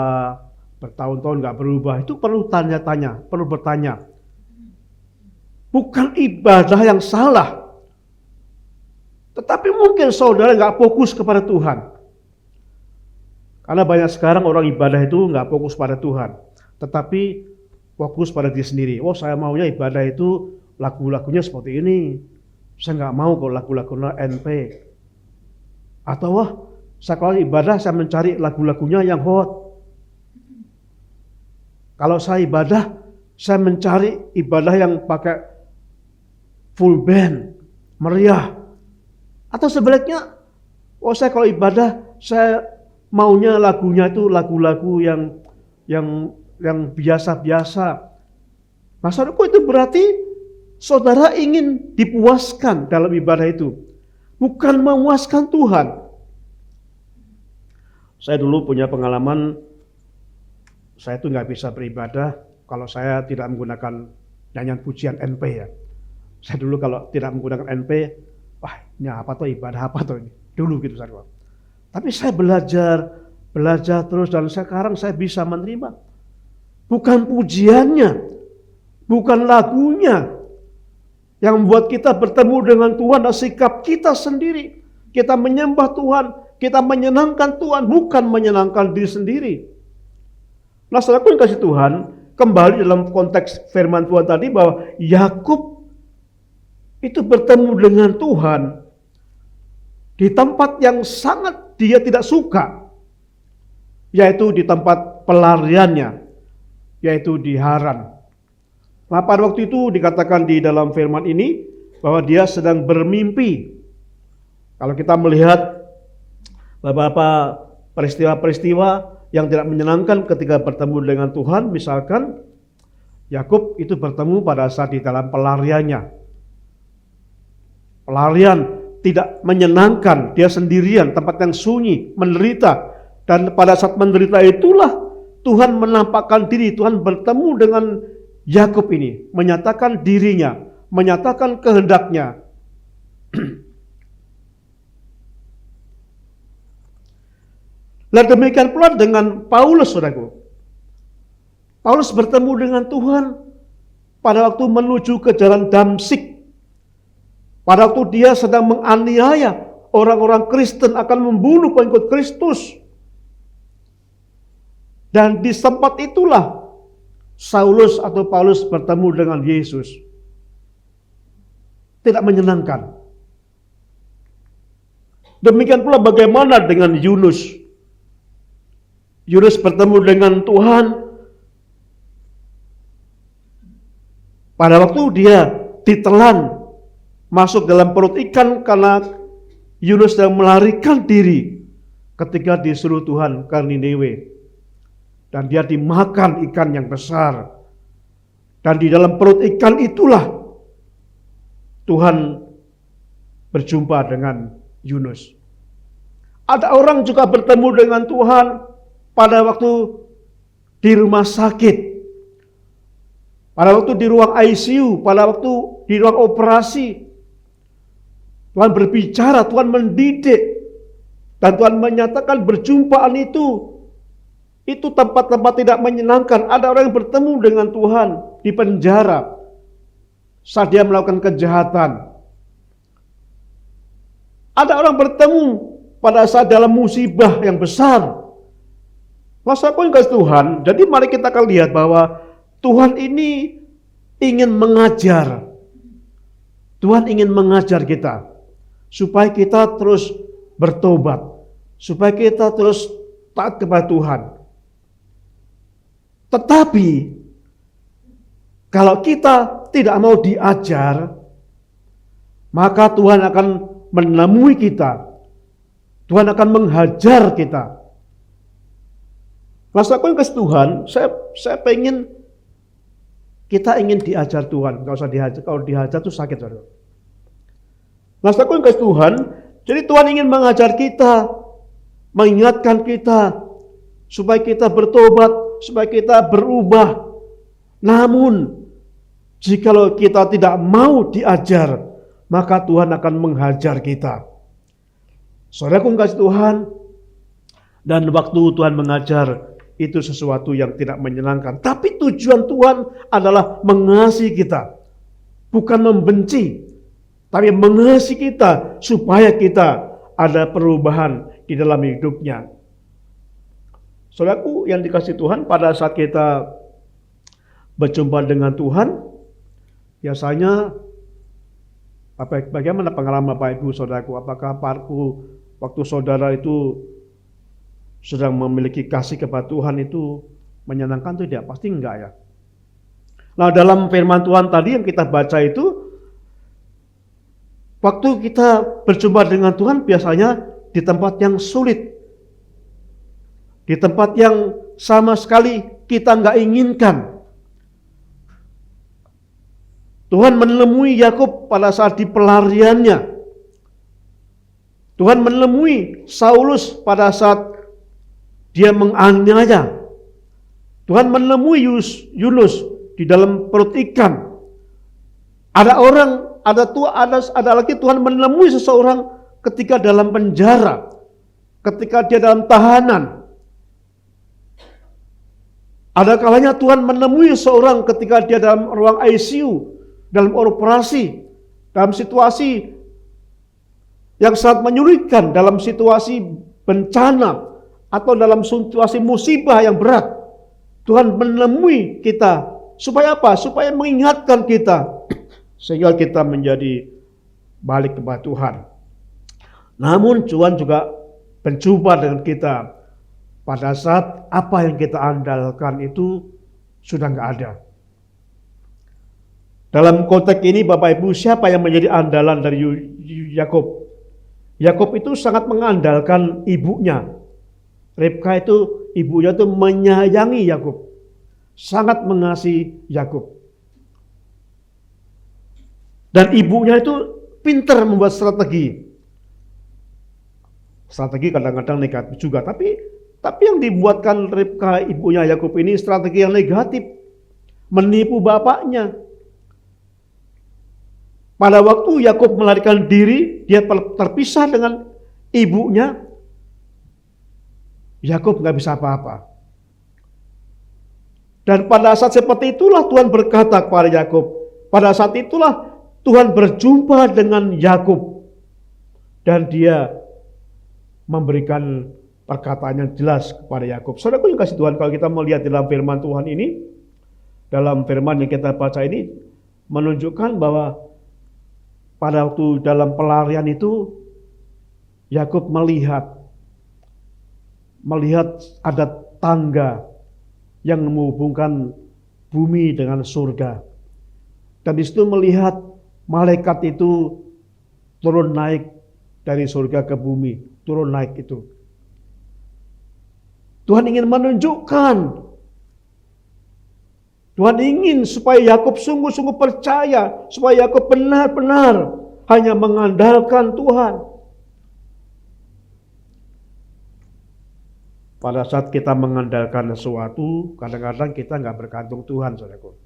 Speaker 2: bertahun-tahun nggak berubah, itu perlu tanya-tanya, perlu bertanya. Bukan ibadah yang salah, tetapi mungkin saudara nggak fokus kepada Tuhan. Karena banyak sekarang orang ibadah itu nggak fokus pada Tuhan, tetapi fokus pada diri sendiri. Oh, saya maunya ibadah itu lagu-lagunya seperti ini. Saya nggak mau kalau lagu-lagunya NP. Atau wah, saya kalau ibadah saya mencari lagu-lagunya yang hot. Kalau saya ibadah, saya mencari ibadah yang pakai full band, meriah. Atau sebaliknya, oh saya kalau ibadah, saya maunya lagunya itu lagu-lagu yang biasa-biasa. Nah, saudaraku, itu berarti saudara ingin dipuaskan dalam ibadah itu, bukan memuaskan Tuhan. Saya dulu punya pengalaman, saya itu nggak bisa beribadah kalau saya tidak menggunakan nyanyian pujian NP ya. Saya dulu kalau tidak menggunakan NP, wah ini apa tuh, ibadah apa tuh ini? Dulu gitu saya. Tapi saya belajar terus dan sekarang saya bisa menerima. Bukan pujiannya, bukan lagunya yang membuat kita bertemu dengan Tuhan, dan sikap kita sendiri. Kita menyembah Tuhan, kita menyenangkan Tuhan, bukan menyenangkan diri sendiri. Nah, saudaraku yang kasih Tuhan, kembali dalam konteks firman Tuhan tadi bahwa Yakub itu bertemu dengan Tuhan di tempat yang sangat dia tidak suka, yaitu di tempat pelariannya, yaitu di Haran. Nah, pada waktu itu dikatakan di dalam firman ini bahwa dia sedang bermimpi. Kalau kita melihat beberapa peristiwa-peristiwa yang tidak menyenangkan ketika bertemu dengan Tuhan, misalkan Yakub itu bertemu pada saat di dalam pelariannya. Pelarian tidak menyenangkan, dia sendirian, tempat yang sunyi, menderita. Dan pada saat menderita itulah Tuhan menampakkan diri, Tuhan bertemu dengan Yakub ini, menyatakan dirinya, menyatakan kehendaknya. Nah, demikian pula dengan Paulus, saudaraku. Paulus bertemu dengan Tuhan pada waktu menuju ke jalan Damsyik. Pada waktu dia sedang menganiaya orang-orang Kristen, akan membunuh pengikut Kristus. Dan di tempat itulah Saulus atau Paulus bertemu dengan Yesus. Tidak menyenangkan. Demikian pula bagaimana dengan Yunus. Yunus bertemu dengan Tuhan pada waktu dia ditelan masuk dalam perut ikan karena Yunus sedang melarikan diri ketika disuruh Tuhan ke Niniwe. dan dia dimakan ikan yang besar. Dan di dalam perut ikan itulah Tuhan berjumpa dengan Yunus. Ada orang juga bertemu dengan Tuhan pada waktu di rumah sakit, pada waktu di ruang ICU, pada waktu di ruang operasi. Tuhan berbicara, Tuhan mendidik, dan Tuhan menyatakan berjumpaan itu tempat-tempat tidak menyenangkan. Ada orang yang bertemu dengan Tuhan di penjara saat dia melakukan kejahatan. Ada orang bertemu pada saat dalam musibah yang besar. Masa pun kasih Tuhan. Jadi mari kita akan lihat bahwa Tuhan ini ingin mengajar. Tuhan ingin mengajar kita supaya kita terus bertobat, supaya kita terus taat kepada Tuhan. Tetapi kalau kita tidak mau diajar, maka Tuhan akan menemui kita. Tuhan akan menghajar kita. Rasakan kasih Tuhan, saya pengen kita ingin diajar Tuhan. Gak usah dihajar, kalau dihajar itu sakit. Rasakan kasih Tuhan, jadi Tuhan ingin mengajar kita, mengingatkan kita, supaya kita bertobat, supaya kita berubah. Namun, jikalau kita tidak mau diajar, maka Tuhan akan menghajar kita. Saudaraku kasih Tuhan, dan waktu Tuhan mengajar itu sesuatu yang tidak menyenangkan. Tapi tujuan Tuhan adalah mengasihi kita, bukan membenci, tapi mengasihi kita supaya kita ada perubahan di dalam hidupnya. Saudaraku yang dikasihi Tuhan, pada saat kita berjumpa dengan Tuhan, biasanya bagaimana pengalaman Bapak Ibu Saudaraku? Apakah waktu saudara itu sedang memiliki kasih kepada Tuhan itu menyenangkan atau tidak? Pasti enggak ya. Nah, dalam firman Tuhan tadi yang kita baca itu, waktu kita berjumpa dengan Tuhan biasanya di tempat yang sulit, di tempat yang sama sekali kita enggak inginkan. Tuhan menemui Yakub pada saat di pelariannya. Tuhan menemui Saulus pada saat dia menganiaya. Tuhan menemui Yunus di dalam perut ikan. Ada lagi Tuhan menemui seseorang ketika dalam penjara, ketika dia dalam tahanan. Ada kalanya Tuhan menemui seseorang ketika dia dalam ruang ICU, dalam operasi, dalam situasi yang sangat menyulitkan, dalam situasi bencana, atau dalam situasi musibah yang berat. Tuhan menemui kita. Supaya apa? Supaya mengingatkan kita. Sehingga kita menjadi balik kepada Tuhan. Namun Tuhan juga berjumpa dengan kita pada saat apa yang kita andalkan itu sudah nggak ada. Dalam konteks ini Bapak Ibu, siapa yang menjadi andalan dari Yakub? Yakub itu sangat mengandalkan ibunya. Ribka itu, ibunya itu menyayangi Yakub, sangat mengasihi Yakub. Dan ibunya itu pintar membuat strategi. Strategi kadang-kadang negatif juga, tapi yang dibuatkan Ribka ibunya Yakub ini strategi yang negatif, menipu bapaknya. Pada waktu Yakub melarikan diri, dia terpisah dengan ibunya. Yakub nggak bisa apa-apa. Dan pada saat seperti itulah Tuhan berkata kepada Yakub. Pada saat itulah Tuhan berjumpa dengan Yakub dan dia memberikan perkataan yang jelas kepada Yakub. Saudaraku yang kasih Tuhan, kalau kita melihat dalam firman Tuhan ini, dalam firman yang kita baca ini menunjukkan bahwa pada waktu dalam pelarian itu Yakub melihat ada tangga yang menghubungkan bumi dengan surga. Dan di situ melihat malaikat itu turun naik dari surga ke bumi, turun naik itu. Tuhan ingin menunjukkan Tuhan ingin supaya Yakub sungguh-sungguh percaya, supaya Yakub benar-benar hanya mengandalkan Tuhan. Pada saat kita mengandalkan sesuatu, kadang-kadang kita nggak bergantung Tuhan, saudaraku.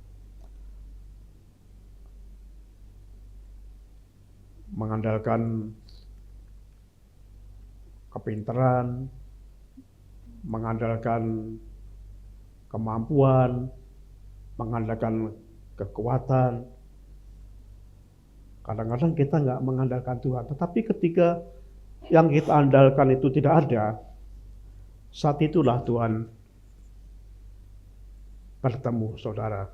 Speaker 2: Mengandalkan kepintaran, mengandalkan kemampuan, mengandalkan kekuatan. Kadang-kadang kita nggak mengandalkan Tuhan. Tetapi ketika yang kita andalkan itu tidak ada, saat itulah Tuhan bertemu, saudara.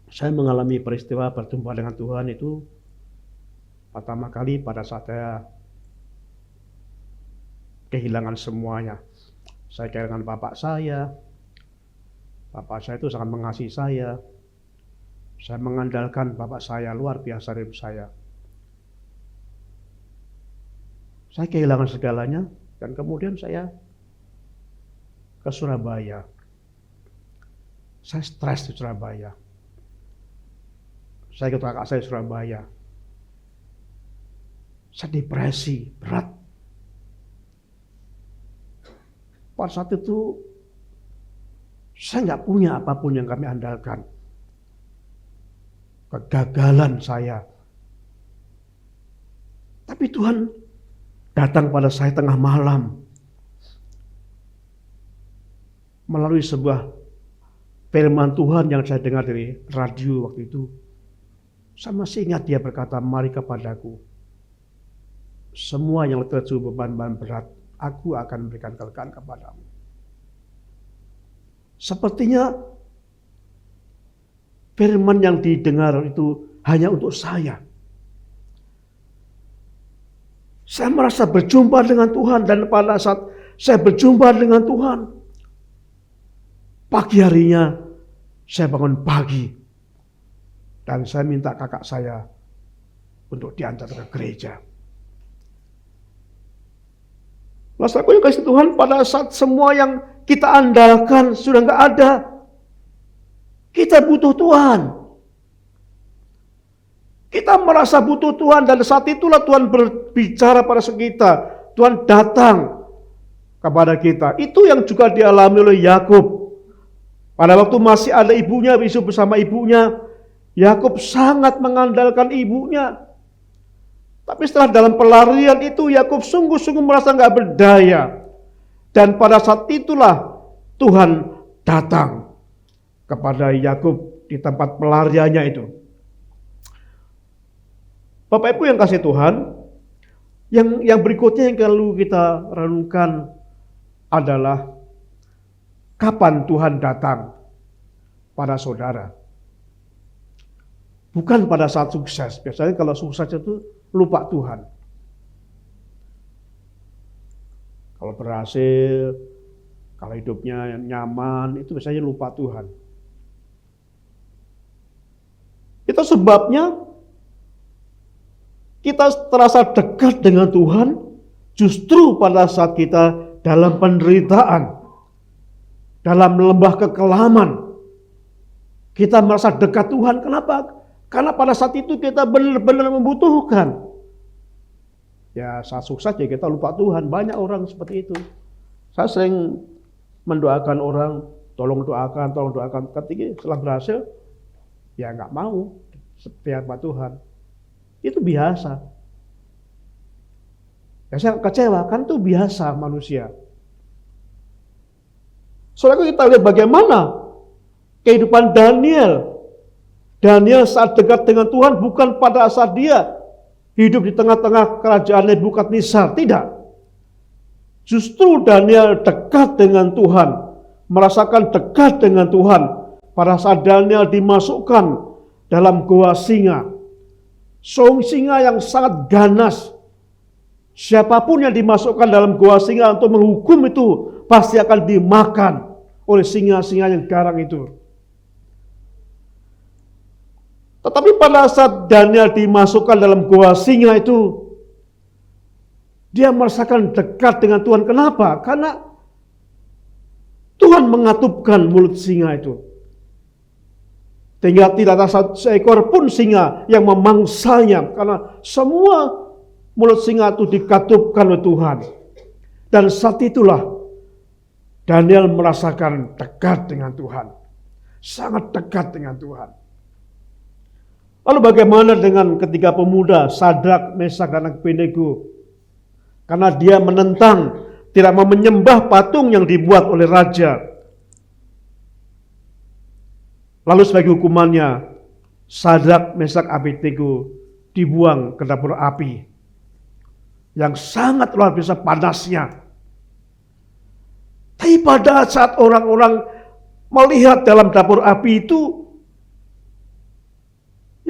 Speaker 2: Saya mengalami peristiwa berjumpa dengan Tuhan itu pertama kali pada saat saya kehilangan semuanya. Saya kehilangan bapak saya. Bapak saya itu sangat mengasihi saya. Saya mengandalkan bapak saya luar biasa dari saya. Saya kehilangan segalanya dan kemudian saya ke Surabaya. Saya stres di Surabaya. Saya ke kakak saya di Surabaya. Saya depresi berat. Pada saat itu saya nggak punya apapun yang kami andalkan. Kegagalan saya. Tapi Tuhan datang pada saya tengah malam. Melalui sebuah firman Tuhan yang saya dengar dari radio waktu itu. Saya masih ingat dia berkata, mari kepadaku. Semua yang terjun beban-beban berat, aku akan memberikan kelegaan kepadamu. Sepertinya firman yang didengar itu hanya untuk saya. Saya merasa berjumpa dengan Tuhan dan pada saat saya berjumpa dengan Tuhan, pagi harinya saya bangun pagi dan saya minta kakak saya untuk diantar ke gereja. Maksud yang kasih Tuhan pada saat semua yang kita andalkan sudah nggak ada, kita butuh Tuhan. Kita merasa butuh Tuhan dan saat itulah Tuhan berbicara pada kita. Tuhan datang kepada kita. Itu yang juga dialami oleh Yakub. Pada waktu masih ada ibunya, hidup bersama ibunya, Yakub sangat mengandalkan ibunya. Tapi setelah dalam pelarian itu Yakub sungguh-sungguh merasa nggak berdaya. Dan pada saat itulah Tuhan datang kepada Yakub di tempat pelariannya itu. Bapak Ibu yang kasih Tuhan, yang berikutnya yang perlu kita renungkan adalah kapan Tuhan datang pada saudara. Bukan pada saat sukses. Biasanya kalau sukses itu lupa Tuhan. Kalau berhasil, kalau hidupnya nyaman, itu biasanya lupa Tuhan. Itu sebabnya kita terasa dekat dengan Tuhan justru pada saat kita dalam penderitaan, dalam lembah kekelaman. Kita merasa dekat Tuhan. Kenapa? Karena pada saat itu kita benar-benar membutuhkan. Ya saat sukses ya kita lupa Tuhan. Banyak orang seperti itu. Saya sering mendoakan orang, tolong doakan. Ketika setelah berhasil, ya nggak mau setia pada Tuhan. Itu biasa. Ya saya kecewa, kan itu biasa manusia. Soalnya kita lihat bagaimana kehidupan Daniel. Daniel saat dekat dengan Tuhan bukan pada saat dia hidup di tengah-tengah kerajaan Nebukadnezar, tidak. Justru Daniel dekat dengan Tuhan, merasakan dekat dengan Tuhan pada saat Daniel dimasukkan dalam goa singa. Singa yang sangat ganas. Siapapun yang dimasukkan dalam goa singa untuk menghukum itu pasti akan dimakan oleh singa-singa yang garang itu. Tetapi pada saat Daniel dimasukkan dalam goa singa itu, dia merasakan dekat dengan Tuhan. Kenapa? Karena Tuhan mengatupkan mulut singa itu. Tinggal tidak ada seekor pun singa yang memangsanya. Karena semua mulut singa itu dikatupkan oleh Tuhan. Dan saat itulah Daniel merasakan dekat dengan Tuhan. Sangat dekat dengan Tuhan. Lalu bagaimana dengan ketiga pemuda Sadrak, Mesak, dan Abednego? Karena dia menentang, tidak mau menyembah patung yang dibuat oleh raja. Lalu sebagai hukumannya, Sadrak, Mesak, Abednego dibuang ke dapur api yang sangat luar biasa panasnya. Tapi pada saat orang-orang melihat dalam dapur api itu,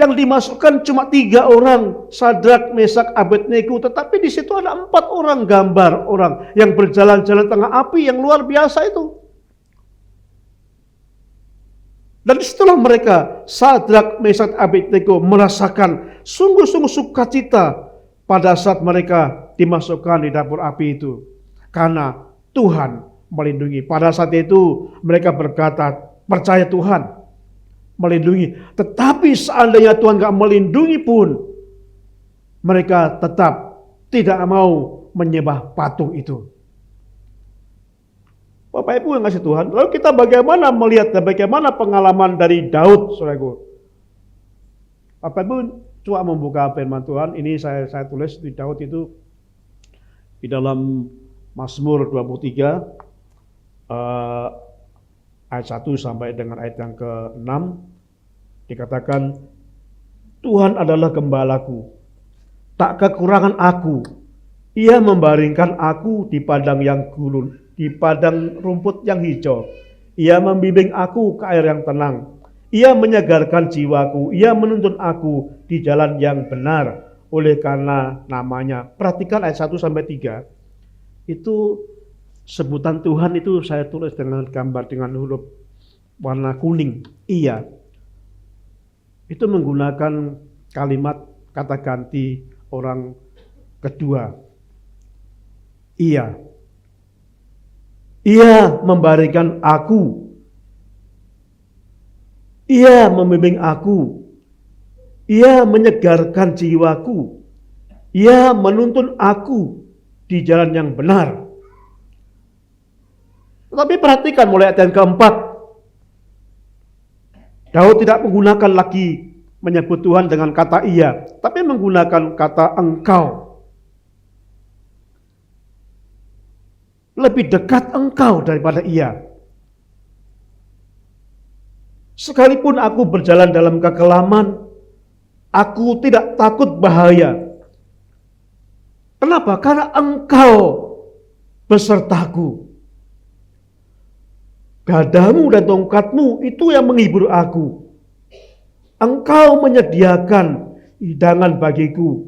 Speaker 2: yang dimasukkan cuma 3 orang, Sadrak, Mesak, Abednego, tetapi di situ ada 4 orang gambar orang yang berjalan-jalan tengah api yang luar biasa itu. Dan disitulah mereka, Sadrak, Mesak, Abednego, merasakan sungguh-sungguh sukacita pada saat mereka dimasukkan di dapur api itu. Karena Tuhan melindungi. Pada saat itu mereka berkata, percaya Tuhan melindungi. Tetapi seandainya Tuhan gak melindungi pun, mereka tetap tidak mau menyembah patung itu. Bapak Ibu yang kasih Tuhan, lalu kita bagaimana melihat dan bagaimana pengalaman dari Daud, saudaraku? Bapak Ibu coba membuka firman Tuhan, ini saya tulis di Daud itu di dalam Mazmur 23 ayat 1 sampai dengan ayat yang ke-6 dikatakan, Tuhan adalah gembalaku, tak kekurangan aku. Ia membaringkan aku di padang yang gurun, di padang rumput yang hijau. Ia membimbing aku ke air yang tenang. Ia menyegarkan jiwaku. Ia menuntun aku di jalan yang benar oleh karena namanya. Perhatikan ayat 1 sampai 3. Itu sebutan Tuhan itu saya tulis dengan gambar dengan huruf warna kuning. Ia. Itu menggunakan kalimat kata ganti orang kedua. Ia. Ia membaringkan aku. Ia membimbing aku. Ia menyegarkan jiwaku. Ia menuntun aku di jalan yang benar. Tetapi perhatikan mulai ayat yang keempat. Daud tidak menggunakan lagi menyebut Tuhan dengan kata ia, tapi menggunakan kata engkau. Lebih dekat engkau daripada ia. Sekalipun aku berjalan dalam kekelaman, aku tidak takut bahaya. Kenapa? Karena engkau besertaku. Gadamu dan tongkatmu itu yang menghibur aku. Engkau menyediakan hidangan bagiku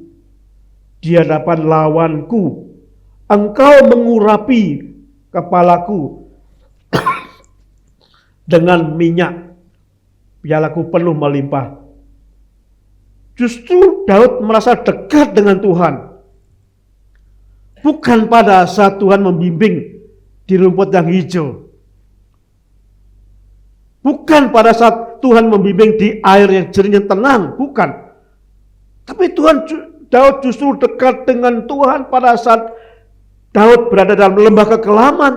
Speaker 2: di hadapan lawanku. Engkau mengurapi kepalaku dengan minyak. Pialaku penuh melimpah. Justru Daud merasa dekat dengan Tuhan. Bukan pada saat Tuhan membimbing di rumput yang hijau. Bukan pada saat Tuhan membimbing di air yang jernih yang tenang. Bukan. Tapi Daud justru dekat dengan Tuhan pada saat Daud berada dalam lembah kekelaman.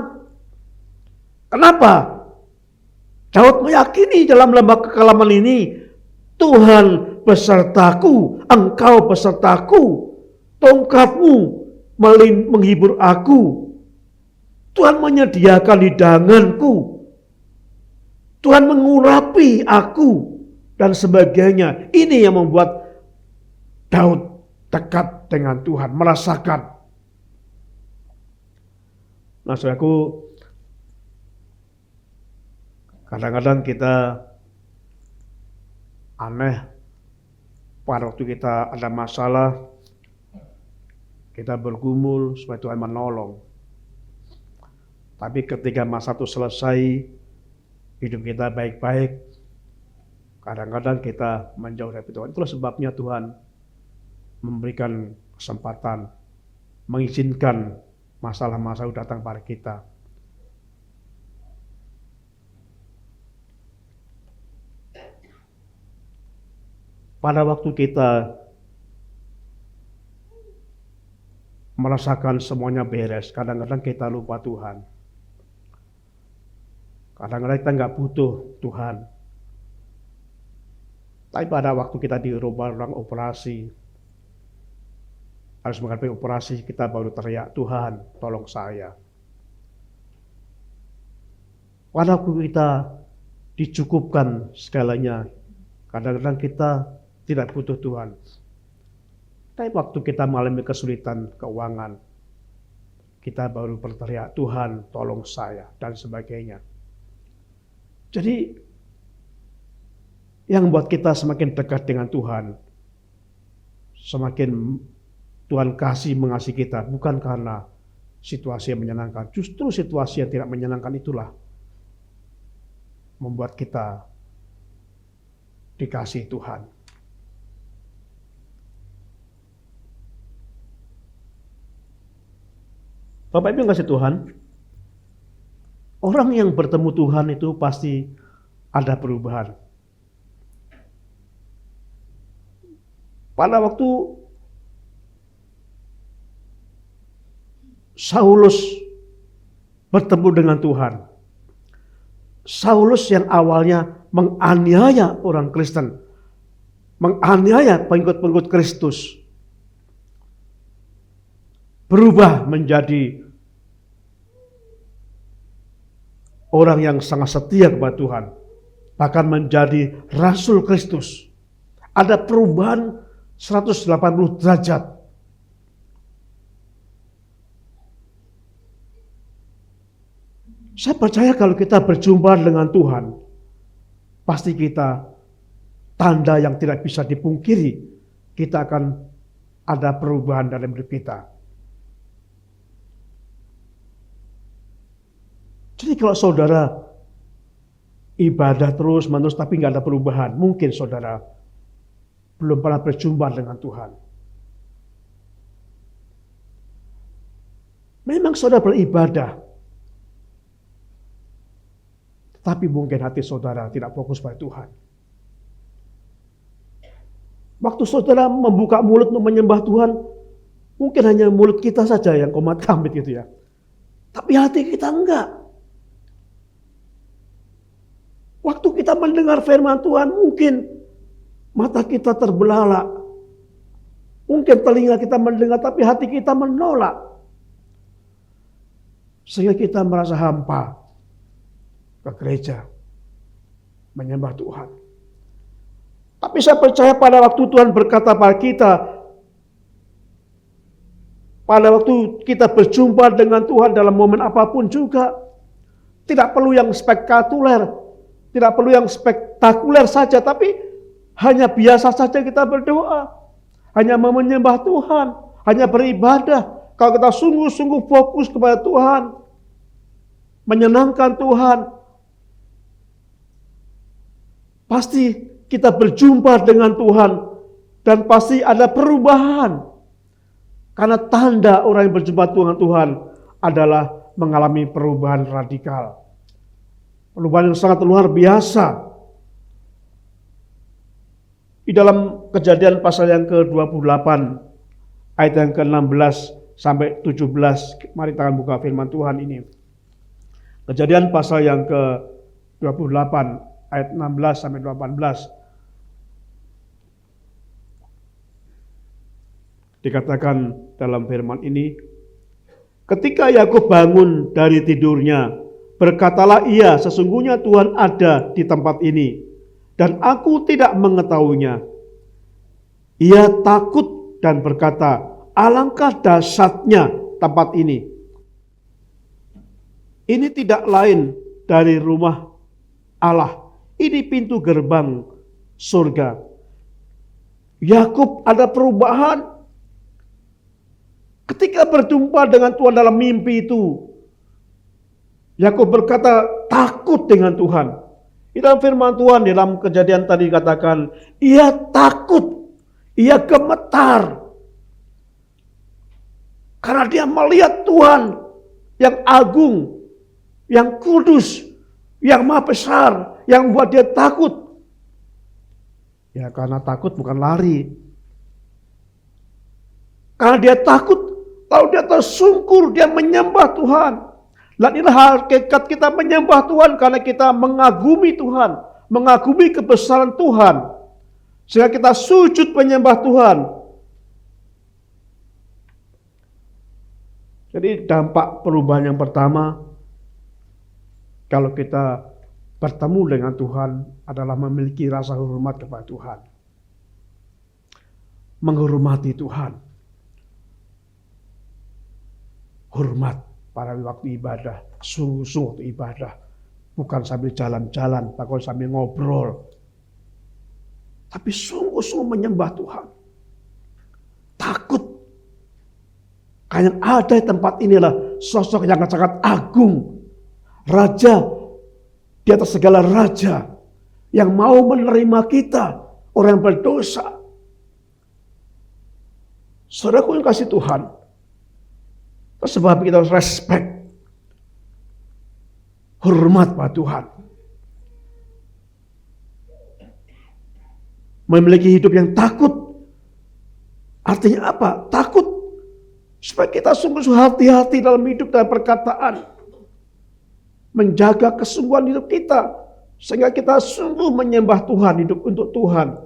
Speaker 2: Kenapa? Daud meyakini dalam lembah kekelaman ini, Tuhan besertaku, engkau besertaku, tongkatmu menghibur aku. Tuhan menyediakan hidanganku. Tuhan mengurapi aku dan sebagainya. Ini yang membuat Daud dekat dengan Tuhan, merasakan. Nah, saudaraku, kadang-kadang kita aneh pada waktu kita ada masalah, kita bergumul supaya Tuhan menolong. Tapi ketika masa itu selesai, hidup kita baik-baik, kadang-kadang kita menjauh dari Tuhan. Itulah sebabnya Tuhan memberikan kesempatan, mengizinkan masalah-masalah datang pada kita. pada waktu kita merasakan semuanya beres, kadang-kadang kita lupa Tuhan. Kadang-kadang kita nggak butuh Tuhan. Tapi pada waktu kita di ruang operasi, harus menghadapi operasi, kita baru teriak, Tuhan tolong saya. Pada waktu kita dicukupkan segalanya, kadang-kadang kita tidak butuh Tuhan. Tapi waktu kita mengalami kesulitan keuangan, kita baru berteriak, Tuhan tolong saya, dan sebagainya. Jadi, yang membuat kita semakin dekat dengan Tuhan, semakin Tuhan kasih mengasihi kita, bukan karena situasi yang menyenangkan. Justru situasi yang tidak menyenangkan itulah membuat kita dikasihi Tuhan. Bapak Ibu yang kasih Tuhan, orang yang bertemu Tuhan itu pasti ada perubahan. Pada waktu Saulus bertemu dengan Tuhan, Saulus yang awalnya menganiaya orang Kristen, menganiaya pengikut-pengikut Kristus, berubah menjadi orang yang sangat setia kepada Tuhan, bahkan menjadi Rasul Kristus. Ada perubahan 180 derajat. Saya percaya kalau kita berjumpa dengan Tuhan, pasti kita tanda yang tidak bisa dipungkiri, kita akan ada perubahan dalam hidup kita. Jadi kalau saudara ibadah terus-menerus tapi nggak ada perubahan, mungkin saudara belum pernah berjumpa dengan Tuhan. Memang saudara beribadah, tapi mungkin hati saudara tidak fokus pada Tuhan. Waktu saudara membuka mulut untuk menyembah Tuhan, mungkin hanya mulut kita saja yang komat-kamit gitu ya. Tapi hati kita enggak. Waktu kita mendengar firman Tuhan, mungkin mata kita terbelalak. Mungkin telinga kita mendengar, tapi hati kita menolak. Sehingga kita merasa hampa ke gereja, menyembah Tuhan. Tapi saya percaya pada waktu Tuhan berkata pada kita, pada waktu kita berjumpa dengan Tuhan dalam momen apapun juga, tidak perlu yang spektakuler, tidak perlu yang spektakuler saja, tapi hanya biasa saja kita berdoa. Hanya menyembah Tuhan, hanya beribadah. Kalau kita sungguh-sungguh fokus kepada Tuhan, menyenangkan Tuhan, pasti kita berjumpa dengan Tuhan dan pasti ada perubahan. Karena tanda orang yang berjumpa dengan Tuhan adalah mengalami perubahan radikal. Perubahan yang sangat luar biasa. Di dalam Kejadian pasal yang ke-28, ayat yang ke-16 sampai 17, mari kita buka firman Tuhan ini. Kejadian pasal yang ke-28, ayat 16 sampai 18. Dikatakan dalam firman ini, ketika Yakub bangun dari tidurnya, berkatalah ia, sesungguhnya Tuhan ada di tempat ini, dan aku tidak mengetahuinya. Ia takut dan berkata, alangkah dahsyatnya tempat ini. Ini tidak lain dari rumah Allah. Ini pintu gerbang surga. Yakub ada perubahan. Ketika berjumpa dengan Tuhan dalam mimpi itu, Yakub berkata takut dengan Tuhan. Di dalam firman Tuhan, di dalam Kejadian tadi dikatakan, ia takut, ia gemetar. Karena dia melihat Tuhan yang agung, yang kudus, yang maha besar, yang membuat dia takut. Ya karena takut bukan lari. Karena dia takut, lalu dia tersungkur, dia menyembah Tuhan. Dan inilah hakikat kita menyembah Tuhan karena kita mengagumi Tuhan, mengagumi kebesaran Tuhan. Sehingga kita sujud menyembah Tuhan. Jadi dampak perubahan yang pertama, kalau kita bertemu dengan Tuhan adalah memiliki rasa hormat kepada Tuhan. Menghormati Tuhan. Hormat pada waktu ibadah, sungguh-sungguh waktu ibadah. Bukan sambil jalan-jalan, bahkan sambil ngobrol. Tapi sungguh-sungguh menyembah Tuhan. Takut. Karena yang ada di tempat inilah sosok yang sangat agung. Raja di atas segala raja. Yang mau menerima kita, orang yang berdosa. Saudaraku yang kasih Tuhan. Sebab kita harus respect. Hormat pada Tuhan. Memiliki hidup yang takut. Artinya apa? Takut. Supaya kita sungguh-sungguh hati-hati dalam hidup dan perkataan. Menjaga kesungguhan hidup kita. Sehingga kita sungguh menyembah Tuhan, hidup untuk Tuhan.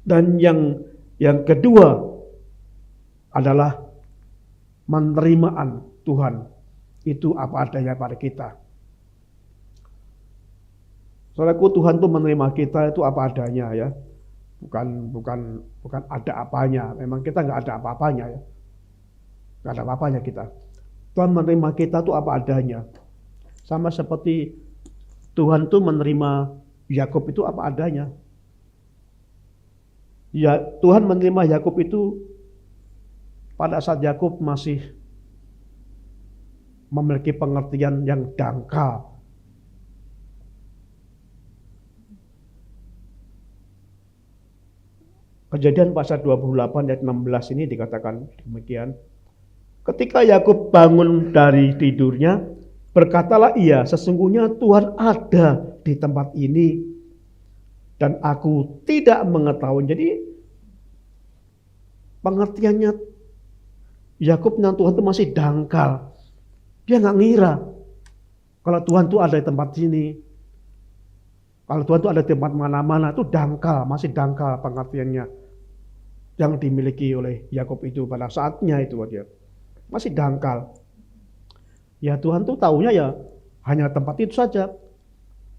Speaker 2: Dan yang kedua adalah penerimaan Tuhan. Itu apa adanya pada kita. Saudaraku, Tuhan itu menerima kita itu apa adanya ya. Bukan ada apanya. Memang kita nggak ada apa-apanya ya. Nggak ada apa-apanya kita. Tuhan menerima kita itu apa adanya. Sama seperti Tuhan itu menerima Yakub itu apa adanya. Ya, Tuhan menerima Yakub itu pada saat Yakub masih memiliki pengertian yang dangkal. Kejadian pasal 28 ayat 16 ini dikatakan demikian. Ketika Yakub bangun dari tidurnya, berkatalah ia, sesungguhnya Tuhan ada di tempat ini dan aku tidak mengetahui. Jadi pengertiannya Yakub dengan Tuhan itu masih dangkal. Dia nggak ngira kalau Tuhan itu ada di tempat sini. Kalau Tuhan itu ada di tempat mana-mana, itu dangkal, masih dangkal pengertiannya yang dimiliki oleh Yakub itu pada saatnya itu dia. Masih dangkal. Ya Tuhan tuh taunya ya hanya tempat itu saja.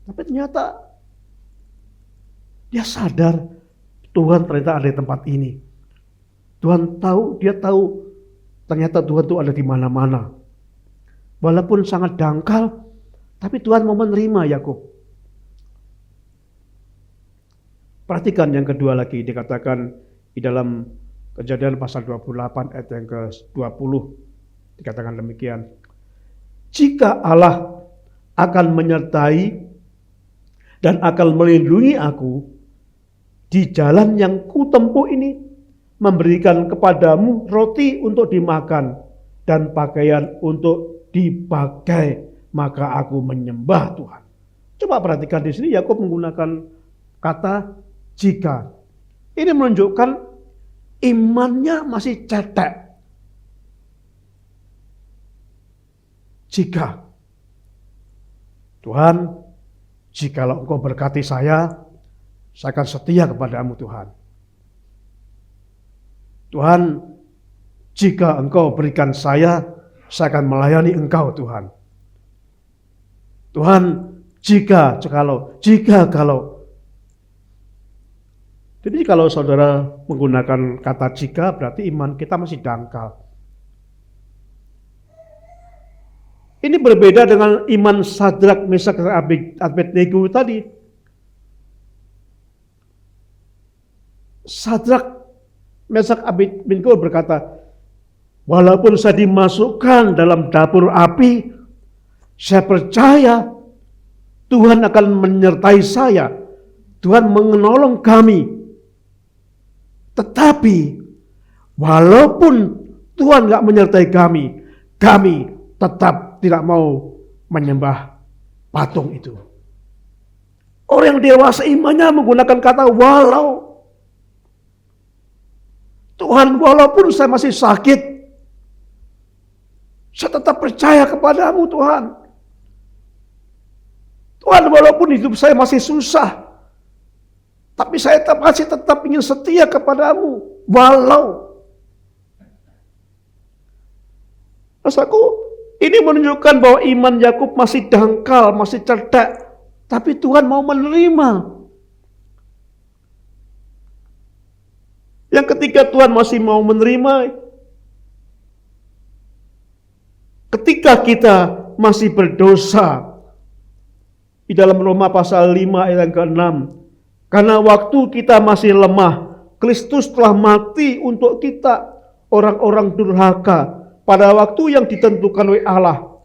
Speaker 2: Tapi ternyata dia sadar Tuhan ternyata ada di tempat ini. Tuhan tahu, dia tahu ternyata Tuhan tuh ada di mana-mana. Walaupun sangat dangkal, tapi Tuhan mau menerima Yakub. Perhatikan yang kedua lagi dikatakan di dalam Kejadian pasal 28 ayat yang ke-20 dikatakan demikian. Jika Allah akan menyertai dan akan melindungi aku di jalan yang kutempuh ini, memberikan kepadamu roti untuk dimakan dan pakaian untuk dipakai, maka aku menyembah Tuhan. Coba perhatikan di sini Yakub menggunakan kata jika. Ini menunjukkan imannya masih cetek. Jika Tuhan, jikalau engkau berkati saya akan setia kepadamu Tuhan. Tuhan, jika engkau berikan saya akan melayani engkau Tuhan. Tuhan, jika kalau. Jadi kalau saudara menggunakan kata jika berarti iman kita masih dangkal. Ini berbeda dengan iman Sadrak, Mesak, dan Abednego tadi. Sadrak, Mesak, Abednego berkata, walaupun saya dimasukkan dalam dapur api, saya percaya Tuhan akan menyertai saya. Tuhan menolong kami. Tetapi walaupun Tuhan gak menyertai kami tetap tidak mau menyembah patung itu. Orang yang dewasa imannya menggunakan kata walau. Tuhan, walaupun saya masih sakit, saya tetap percaya kepadamu Tuhan. Tuhan, walaupun hidup saya masih susah, tapi saya masih tetap ingin setia kepadamu. Walau. Rasaku, ini menunjukkan bahwa iman Yakub masih dangkal, masih cerdak. Tapi Tuhan mau menerima. Yang ketiga, Tuhan masih mau menerima ketika kita masih berdosa. Di dalam Roma pasal 5 ayat yang ke-6. Karena waktu kita masih lemah, Kristus telah mati untuk kita, orang-orang durhaka, pada waktu yang ditentukan oleh Allah.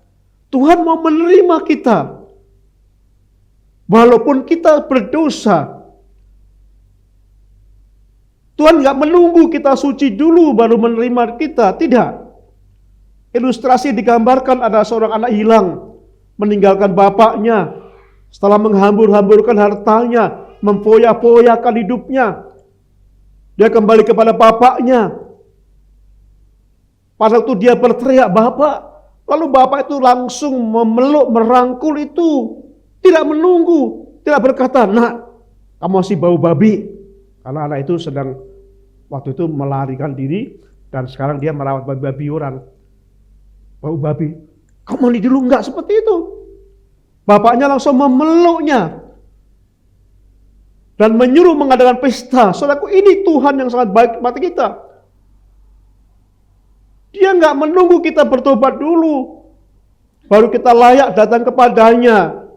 Speaker 2: Tuhan mau menerima kita. Walaupun kita berdosa. Tuhan gak menunggu kita suci dulu baru menerima kita. Tidak. Ilustrasi digambarkan ada seorang anak hilang. Meninggalkan bapaknya. Setelah menghambur-hamburkan hartanya. Mempoya-poyakan hidupnya. Dia kembali kepada bapaknya. Pada waktu dia berteriak, "Bapak." Lalu bapak itu langsung memeluk, merangkul itu. Tidak menunggu, tidak berkata, "Nak, kamu masih bau babi." Karena anak itu sedang waktu itu melarikan diri dan sekarang dia merawat babi-babi orang. Bau babi. "Kamu mandi dulu." Enggak seperti itu. Bapaknya langsung memeluknya dan menyuruh mengadakan pesta. Saudaraku, ini Tuhan yang sangat baik kepada kita. Dia enggak menunggu kita bertobat dulu baru kita layak datang kepadanya.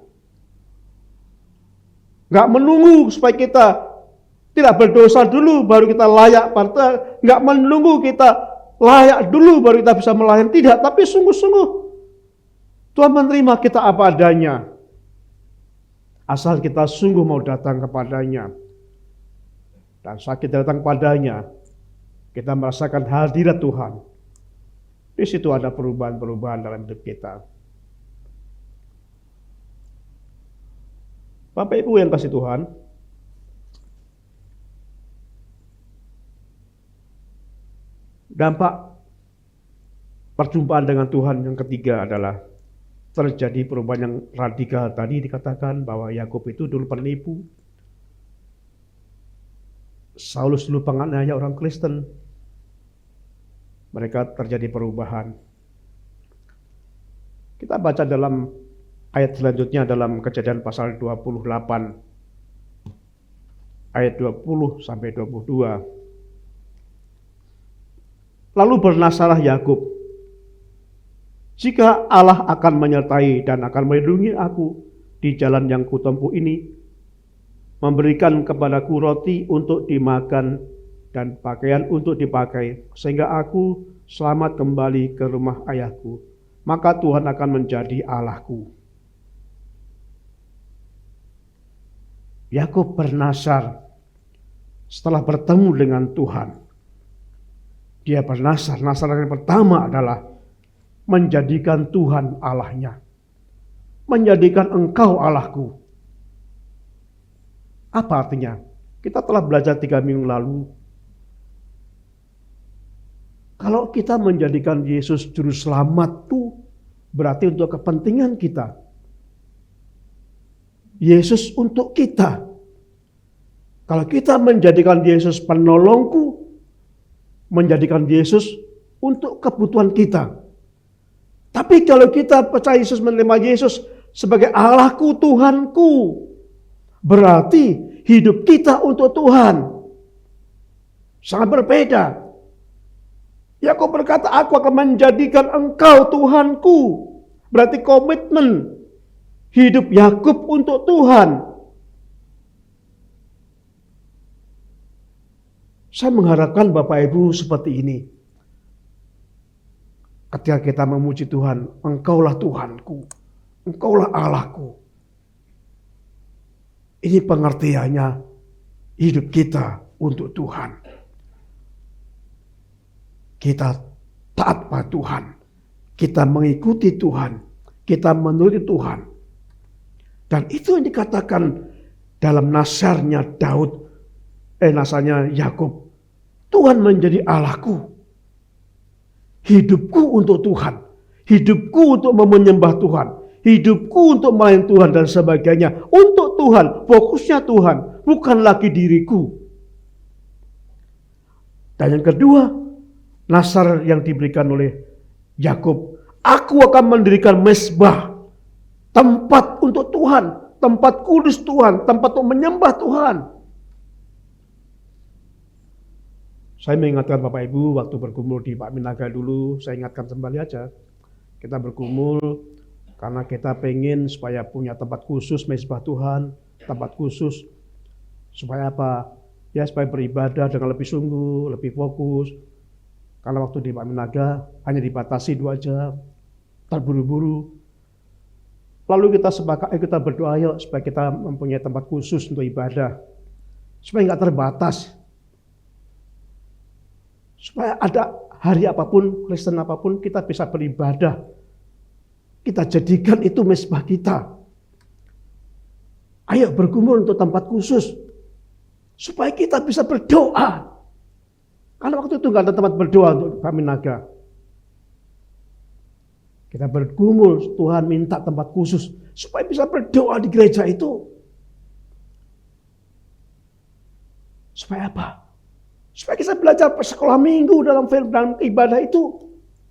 Speaker 2: Gak menunggu supaya kita tidak berdosa dulu baru kita layak partai. Gak menunggu kita layak dulu baru kita bisa melayani. Tidak, tapi sungguh-sungguh Tuhan menerima kita apa adanya. Asal kita sungguh mau datang kepadanya. Dan saat kita datang padanya, kita merasakan hadirat Tuhan. Di situ ada perubahan-perubahan dalam hidup kita. Bapak Ibu yang kasih Tuhan, dampak perjumpaan dengan Tuhan yang ketiga adalah terjadi perubahan yang radikal. Tadi dikatakan bahwa Yakub itu dulu penipu. Saulus dulu penganiaya orang Kristen. Mereka terjadi perubahan. Kita baca dalam ayat selanjutnya dalam Kejadian pasal 28 ayat 20 sampai 22. Lalu bernasarah Yakub, "Jika Allah akan menyertai dan akan melindungi aku di jalan yang kutempuh ini, memberikan kepadaku roti untuk dimakan dan pakaian untuk dipakai, sehingga aku selamat kembali ke rumah ayahku, maka Tuhan akan menjadi Allahku." Yakub bernasar setelah bertemu dengan Tuhan. Dia bernasar, nasaran yang pertama adalah menjadikan Tuhan Allahnya. Menjadikan Engkau Allahku. Apa artinya? Kita telah belajar 3 minggu lalu. Kalau kita menjadikan Yesus juru selamat itu berarti untuk kepentingan kita. Yesus untuk kita. Kalau kita menjadikan Yesus penolongku, menjadikan Yesus untuk kebutuhan kita. Tapi kalau kita percaya Yesus, menerima Yesus sebagai Allahku, Tuhanku, berarti hidup kita untuk Tuhan. Sangat berbeda. Yakub berkata, "Aku akan menjadikan Engkau Tuhanku." Berarti komitmen hidup Yakub untuk Tuhan. Saya mengharapkan Bapak Ibu seperti ini. Ketika kita memuji Tuhan, Engkaulah Tuhanku, Engkaulah Allahku. Ini pengertiannya hidup kita untuk Tuhan. Kita taat pada Tuhan. Kita mengikuti Tuhan. Kita menuruti Tuhan. Dan itu yang dikatakan dalam nasarnya nasarnya Yakub, Tuhan menjadi Allahku. Hidupku untuk Tuhan, hidupku untuk menyembah Tuhan, hidupku untuk melayani Tuhan dan sebagainya. Untuk Tuhan, fokusnya Tuhan, bukan lagi diriku. Dan yang kedua, nasar yang diberikan oleh Yakub, aku akan mendirikan mezbah, tempat untuk Tuhan, tempat kudus Tuhan, tempat untuk menyembah Tuhan. Saya mengingatkan Bapak Ibu waktu bergumul di Pak Minaga dulu, saya ingatkan kembali aja. Kita bergumul karena kita pengen supaya punya tempat khusus mezbah Tuhan, tempat khusus supaya apa? Ya supaya beribadah dengan lebih sungguh, lebih fokus. Karena waktu di Pak Minaga hanya dibatasi 2 jam, terburu-buru. Lalu kita sepakat, kita berdoa yuk supaya kita mempunyai tempat khusus untuk ibadah, supaya nggak terbatas. Supaya ada hari apapun, Kristen apapun, kita bisa beribadah. Kita jadikan itu mezbah kita. Ayo bergumul untuk tempat khusus. Supaya kita bisa berdoa. Karena waktu itu nggak ada tempat berdoa untuk kami naga. Kita bergumul, Tuhan minta tempat khusus. Supaya bisa berdoa di gereja itu. Supaya apa? Supaya kita belajar sekolah minggu dalam ibadah itu.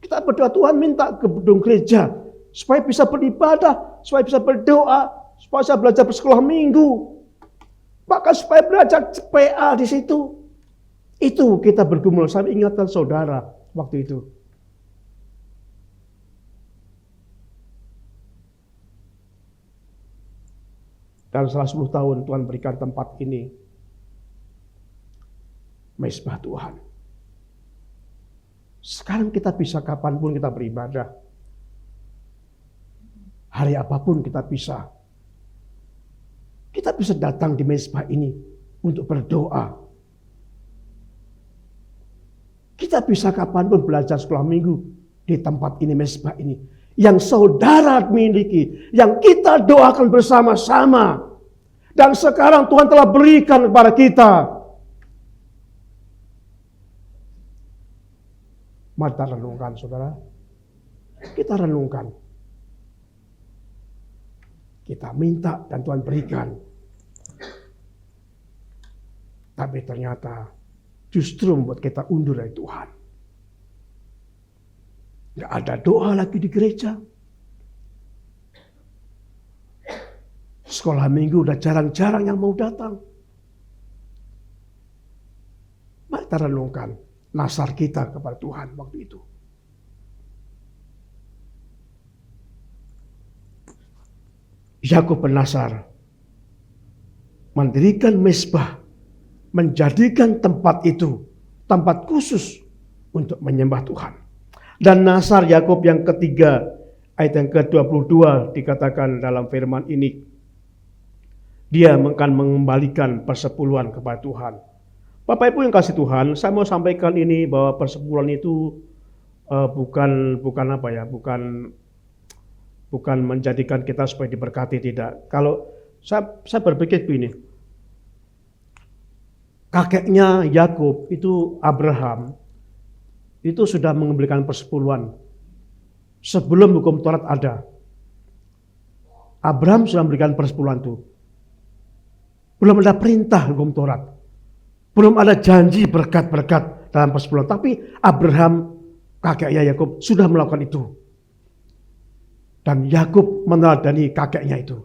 Speaker 2: Kita berdoa, Tuhan minta ke gedung gereja. Supaya bisa beribadah, supaya bisa berdoa, supaya bisa belajar sekolah minggu. Bahkan supaya belajar PA di situ. Itu kita bergumul. Saya ingatkan saudara waktu itu. Dan setelah 10 tahun Tuhan berikan tempat ini. Mezbah Tuhan. Sekarang kita bisa kapanpun kita beribadah. Hari apapun kita bisa. Kita bisa datang di mezbah ini untuk berdoa. Kita bisa kapanpun belajar sekolah minggu di tempat ini, mezbah ini. Yang saudara miliki, yang kita doakan bersama-sama. Dan sekarang Tuhan telah berikan kepada kita. Mari kita renungkan, saudara. Kita renungkan. Kita minta dan Tuhan berikan. Tapi ternyata justru membuat kita undur dari Tuhan. Gak ada doa lagi di gereja. Sekolah minggu udah jarang-jarang yang mau datang. Mari kita renungkan nasar kita kepada Tuhan waktu itu. Yakub bernasar mendirikan mezbah, menjadikan tempat itu tempat khusus untuk menyembah Tuhan. Dan nasar Yakub yang ketiga, ayat yang ke-22 dikatakan dalam firman ini, dia akan mengembalikan persepuluhan kepada Tuhan. Bapak Ibu yang kasih Tuhan, saya mau sampaikan ini bahwa persepuluhan itu bukan menjadikan kita supaya diberkati, tidak. Kalau saya berpikir begini, kakeknya Yakub itu Abraham itu sudah mengembalikan persepuluhan sebelum hukum Taurat ada. Abraham sudah memberikan persepuluhan itu. Belum ada perintah hukum Taurat. Belum ada janji berkat-berkat dalam persepuluhan. Tapi Abraham, kakeknya Yakub, sudah melakukan itu. Dan Yakub meneladani kakeknya itu.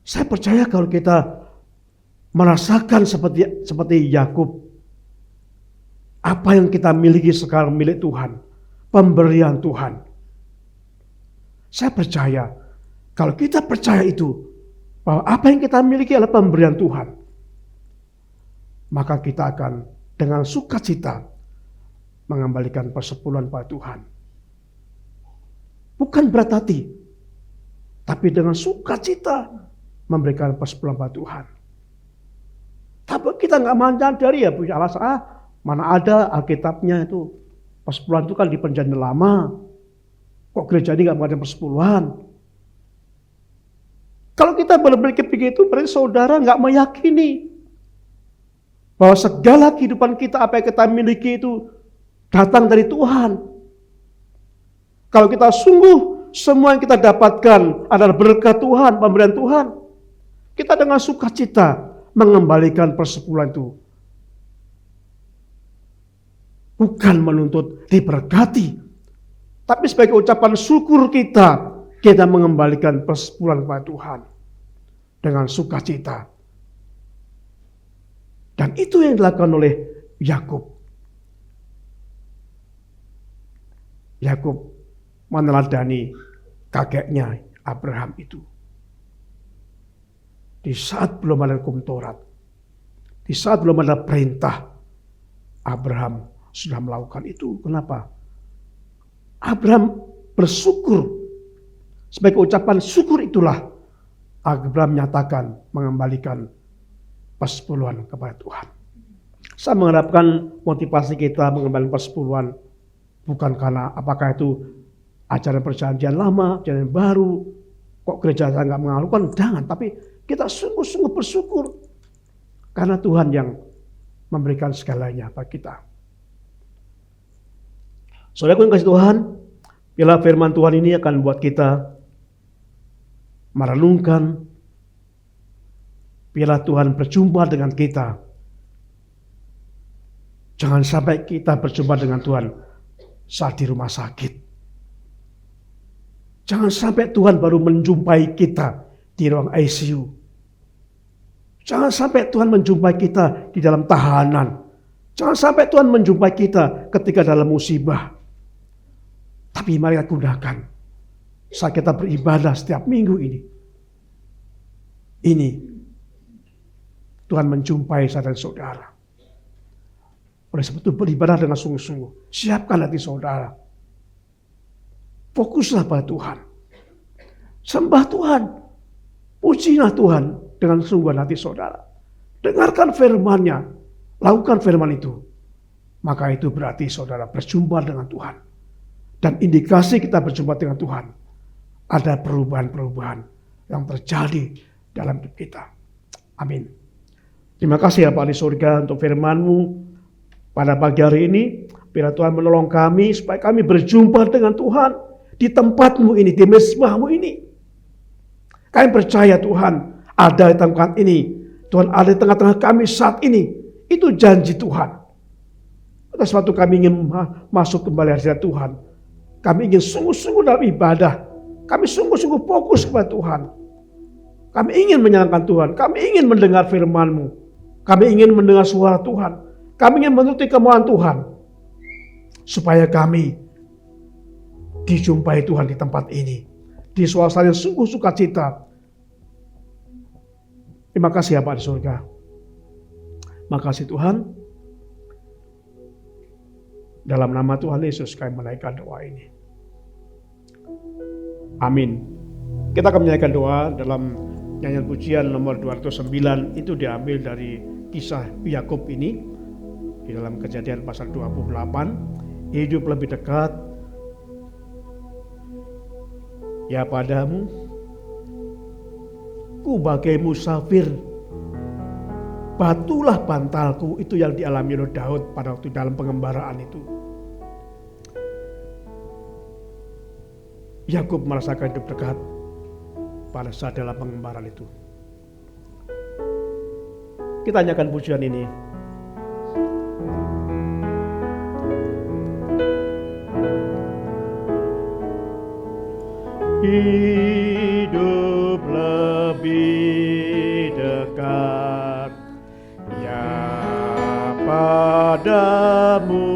Speaker 2: Saya percaya kalau kita merasakan seperti Yakub, apa yang kita miliki sekarang milik Tuhan, pemberian Tuhan. Saya percaya kalau kita percaya itu, bahwa apa yang kita miliki adalah pemberian Tuhan, maka kita akan dengan sukacita mengembalikan persepuluhan pada Tuhan. Bukan berat hati, tapi dengan sukacita memberikan persepuluhan pada Tuhan. Tapi kita nggak menyadari ya, punya alasan, mana ada Alkitabnya itu persepuluhan itu kan di perjanjian lama. Kok gereja ini nggak mengadakan persepuluhan? Kalau kita berpikir begitu, berarti saudara nggak meyakini bahwa segala kehidupan kita, apa yang kita miliki itu datang dari Tuhan. Kalau kita sungguh semua yang kita dapatkan adalah berkat Tuhan, pemberian Tuhan, kita dengan sukacita mengembalikan persepuluhan itu. Bukan menuntut diberkati, tapi sebagai ucapan syukur kita mengembalikan persepuluhan kepada Tuhan dengan sukacita. Dan itu yang dilakukan oleh Yakub. Yakub meneladani kakeknya Abraham itu. Di saat belum ada hukum Taurat, di saat belum ada perintah, Abraham sudah melakukan itu. Kenapa? Abraham bersyukur. Sebagai ucapan syukur itulah Abraham menyatakan mengembalikan persepuluhan kepada Tuhan. Saya mengharapkan motivasi kita mengembalikan persepuluhan bukan karena apakah itu ajaran perjanjian lama, ajaran baru, kok gereja saya nggak mengalukan, jangan. Tapi kita sungguh-sungguh bersyukur karena Tuhan yang memberikan segalanya bagi kita. Saudara yang kasih Tuhan, bila firman Tuhan ini akan buat kita merenungkan, bila Tuhan berjumpa dengan kita. Jangan sampai kita berjumpa dengan Tuhan saat di rumah sakit. Jangan sampai Tuhan baru menjumpai kita di ruang ICU. Jangan sampai Tuhan menjumpai kita di dalam tahanan. Jangan sampai Tuhan menjumpai kita ketika dalam musibah. Tapi mari kita gunakan saat kita beribadah setiap minggu ini. Ini Tuhan menjumpai saya dan saudara. Oleh sebab itu beribadah dengan sungguh-sungguh. Siapkan hati saudara. Fokuslah pada Tuhan. Sembah Tuhan. Pujilah Tuhan dengan sungguh hati saudara. Dengarkan firman-Nya. Lakukan firman itu. Maka itu berarti saudara berjumpa dengan Tuhan. Dan indikasi kita berjumpa dengan Tuhan. Ada perubahan-perubahan yang terjadi dalam hidup kita. Amin. Terima kasih ya Pak di surga untuk firman-Mu pada pagi hari ini. Biar Tuhan menolong kami supaya kami berjumpa dengan Tuhan di tempat-Mu ini, di mezbah-Mu ini. Kami percaya Tuhan ada di tempat ini. Tuhan ada di tengah-tengah kami saat ini. Itu janji Tuhan. Atas waktu kami ingin masuk kembali hadirat Tuhan. Kami ingin sungguh-sungguh dalam ibadah. Kami sungguh-sungguh fokus kepada Tuhan. Kami ingin menyenangkan Tuhan. Kami ingin mendengar firman-Mu. Kami ingin mendengar suara Tuhan. Kami ingin menuruti kemauan Tuhan. Supaya kami dijumpai Tuhan di tempat ini. Di suasana yang sungguh sukacita. Terima kasih ya Pak di surga. Makasih Tuhan. Dalam nama Tuhan Yesus kami menaikkan doa ini. Amin. Kita akan menaikkan doa dalam nyanyian pujian nomor 209. Itu diambil dari kisah Yakub ini. Di dalam Kejadian pasal 28. Hidup lebih dekat. Ya padamu. Ku bagai musafir. Batulah bantalku. Itu yang dialami oleh Daud pada waktu dalam pengembaraan itu. Yakub merasakan hidup dekat pada saat dalam pengembaraan itu. Kita nyanyikan pujian ini. Hidup lebih dekat ya padamu,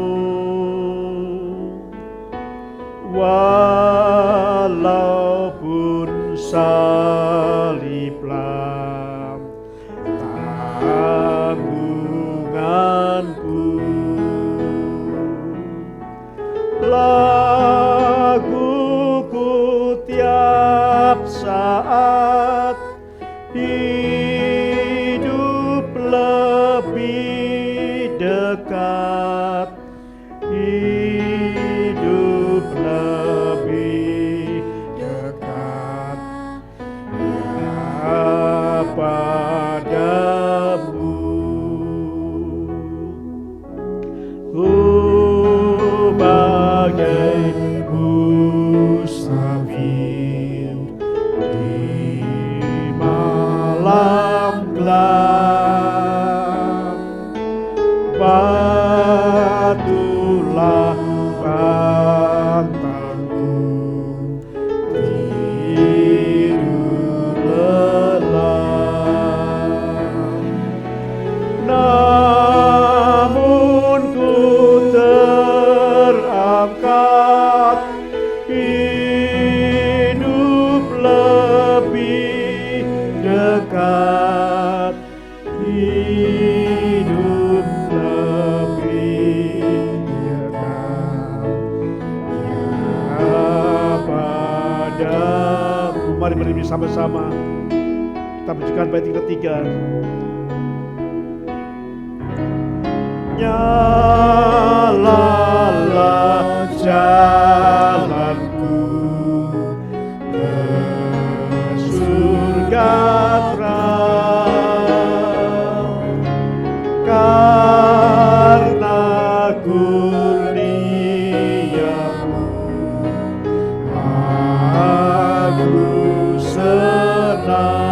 Speaker 2: walaupun saliblah tanggunganku. Laguku tiap saat, hidup lebih dekat, hidup lebih dekat ya musafir di malam gelap, batulah bantangku tidur lelap, namun ku terangkat, hidup lebih dekat, hidup lebih dekat, ya padamu. Mari berdiri sama-sama, kita pujikan bait yang ketiga. Nyalalah jalanku ke surga terang, karena kurniamu aku senang.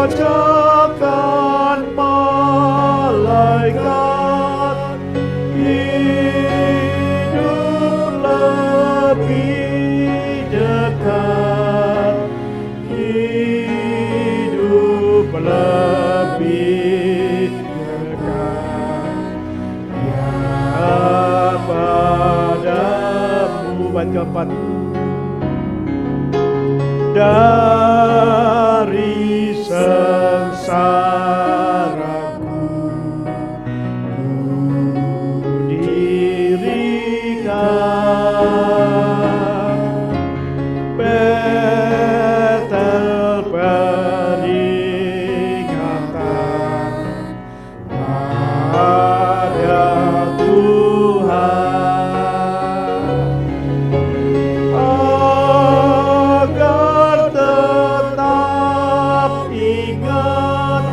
Speaker 2: Ajakan malaikat, hidup lebih dekat, hidup lebih dekat, ya padamu. Bait keempat. Dari sengsaraku ku dirikan betel peringatan pada Tuhan, agar tetap ingat,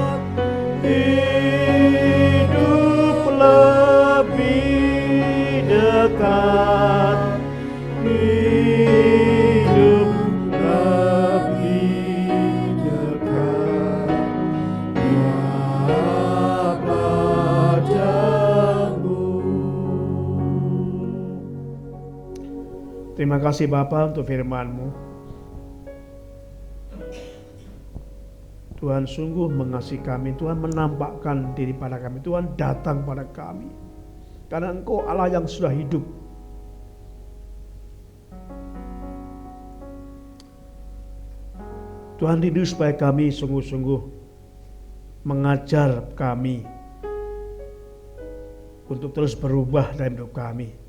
Speaker 2: hidup lebih dekat, hidup lebih dekat, ya padamu. Terima kasih Bapa untuk firman-Mu. Tuhan sungguh mengasihi kami, Tuhan menampakkan diri pada kami, Tuhan datang pada kami. Karena Engkau Allah yang sudah hidup. Tuhan rindu supaya kami sungguh-sungguh mengajar kami untuk terus berubah dalam hidup kami.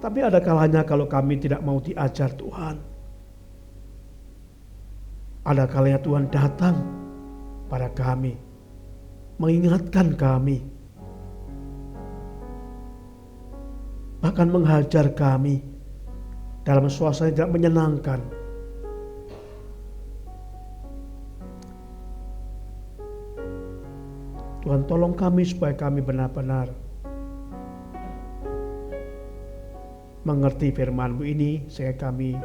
Speaker 2: Tapi ada kalanya kalau kami tidak mau diajar Tuhan. Ada kalanya Tuhan datang pada kami, mengingatkan kami, bahkan menghajar kami dalam suasana yang tidak menyenangkan. Tuhan tolong kami supaya kami benar-benar mengerti firman-Mu ini, sehingga kami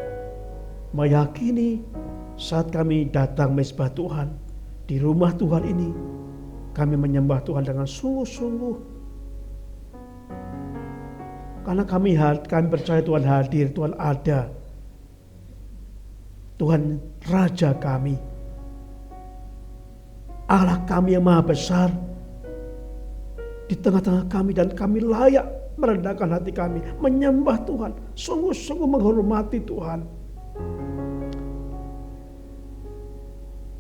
Speaker 2: meyakini saat kami datang mezbah Tuhan, di rumah Tuhan ini, kami menyembah Tuhan dengan sungguh-sungguh. Karena kami percaya Tuhan hadir, Tuhan ada. Tuhan Raja kami, Allah kami yang maha besar, di tengah-tengah kami, dan kami layak merendahkan hati kami, menyembah Tuhan, sungguh-sungguh menghormati Tuhan.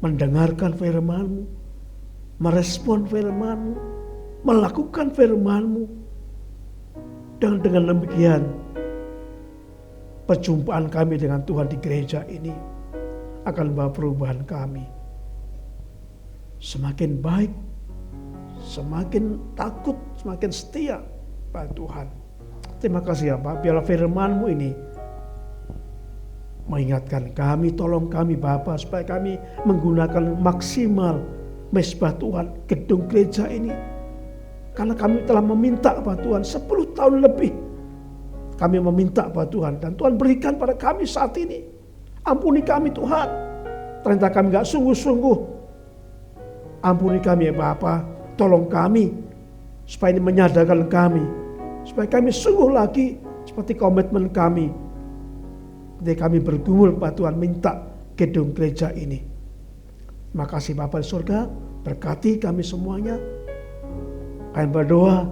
Speaker 2: Mendengarkan firman-Mu, merespon firman-Mu, melakukan firman-Mu. Dan dengan demikian, perjumpaan kami dengan Tuhan di gereja ini akan membawa perubahan kami. Semakin baik, semakin takut, semakin setia pada Tuhan. Terima kasih ya Pak, biarlah firman-Mu ini mengingatkan kami, tolong kami Bapa, supaya kami menggunakan maksimal mezbah Tuhan, gedung gereja ini, Karena kami telah meminta kepada Tuhan 10 tahun lebih. Kami meminta kepada Tuhan dan Tuhan berikan pada kami saat ini. Ampuni kami Tuhan. Ternyata kami gak sungguh-sungguh. Ampuni kami ya Bapa. Tolong kami supaya ini menyadarkan kami. Supaya kami sungguh lagi seperti komitmen kami. Ketika kami bergumul kepada Tuhan minta gedung gereja ini. Terima kasih Bapa di surga. Berkati kami semuanya. Kami berdoa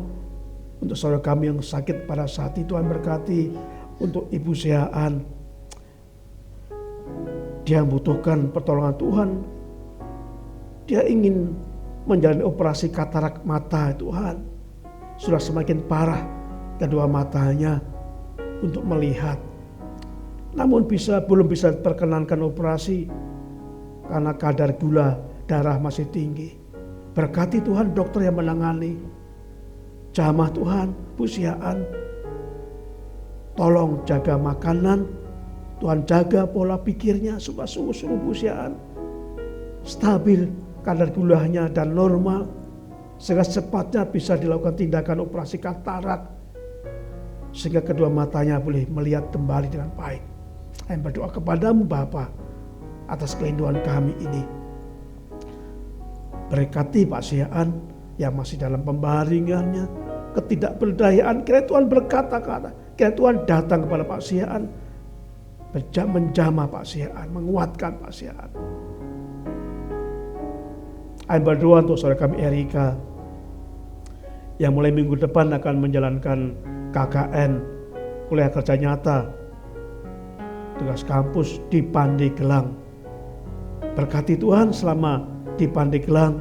Speaker 2: untuk saudara kami yang sakit pada saat itu, Tuhan berkati. Untuk Ibu Seaan, dia membutuhkan pertolongan Tuhan. Dia ingin menjalani operasi katarak mata Tuhan. Sudah semakin parah kedua matanya untuk melihat. Namun belum bisa diperkenankan operasi karena kadar gula darah masih tinggi. Berkati Tuhan dokter yang menangani. Jamah Tuhan, Bu Seaan, tolong jaga makanan, Tuhan jaga pola pikirnya supaya sungguh-sungguh Bu Seaan stabil kadar gulanya dan normal, sehingga cepatnya bisa dilakukan tindakan operasi katarak, sehingga kedua matanya boleh melihat kembali dengan baik. Saya berdoa kepadamu Bapa atas kerinduan kami ini. Berkati Pak Seaan yang masih dalam pembaringannya, ketidakberdayaan, kira Tuhan berkata-kata, kira Tuhan datang kepada Pak Seaan, menjamah Pak Seaan, menguatkan Pak Seaan. Saya berdoa untuk saudara kami Erika yang mulai minggu depan akan menjalankan KKN, kuliah kerja nyata, tugas kampus di Pandeglang. Berkati Tuhan selama di Pandeglang,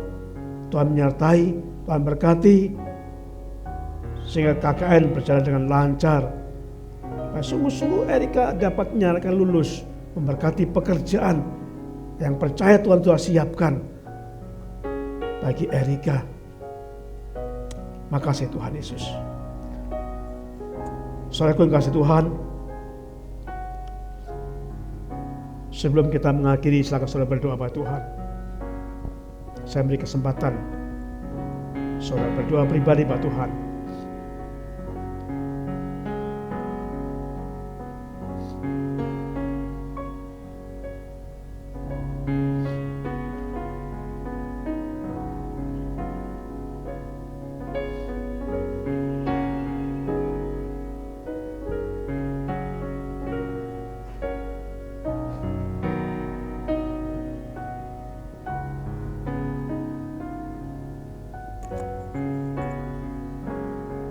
Speaker 2: Tuhan menyertai, Tuhan berkati, sehingga KKN berjalan dengan lancar. Sungguh-sungguh Erika dapat menyatakan lulus, memberkati pekerjaan yang percaya Tuhan telah siapkan bagi Erika. Makasih Tuhan Yesus. Saudaraku yang kasih Tuhan, sebelum kita mengakhiri, silakan saudara berdoa pada Tuhan. Saya beri kesempatan saudara berdoa pribadi pada Tuhan.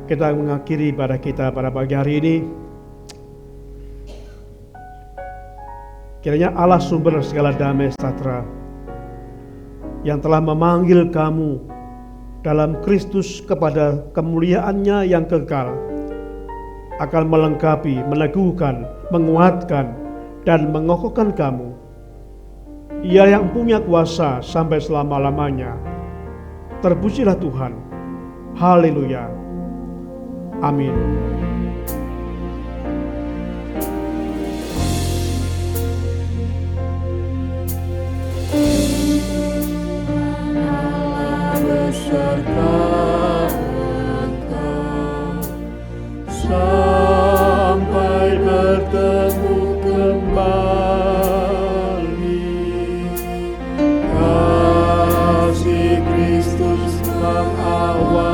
Speaker 2: Kita mengakhiri pada kita pada pagi hari ini. Kiranya Allah sumber segala damai sejahtera yang telah memanggil kamu dalam Kristus kepada kemuliaannya yang kekal akan melengkapi, meneguhkan, menguatkan, dan mengokohkan kamu. Ia yang punya kuasa sampai selama-lamanya. Terpujilah Tuhan. Haleluya. Amin.
Speaker 3: Allah beserta engkau sampai bertemu kembali. Kasih Kristus mengawali.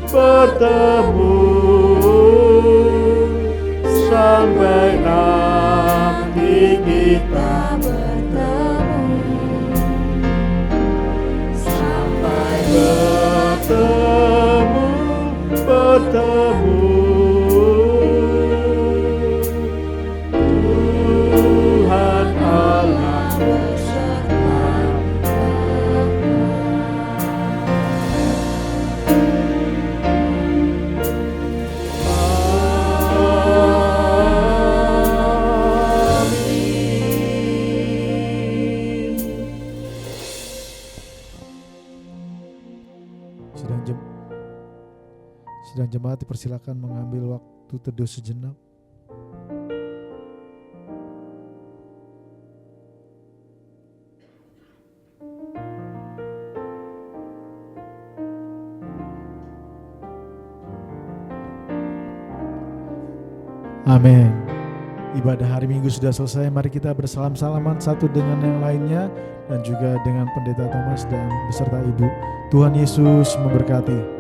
Speaker 3: Bertemu sampai nanti kita bertemu, sampai bertemu Tuhan Allah beserta.
Speaker 1: Sidang jemaat dipersilakan mengambil waktu teduh sejenak. Amin. Ibadah hari Minggu sudah selesai. Mari kita bersalam-salaman satu dengan yang lainnya dan juga dengan Pendeta Thomas dan beserta Ibu. Tuhan Yesus memberkati.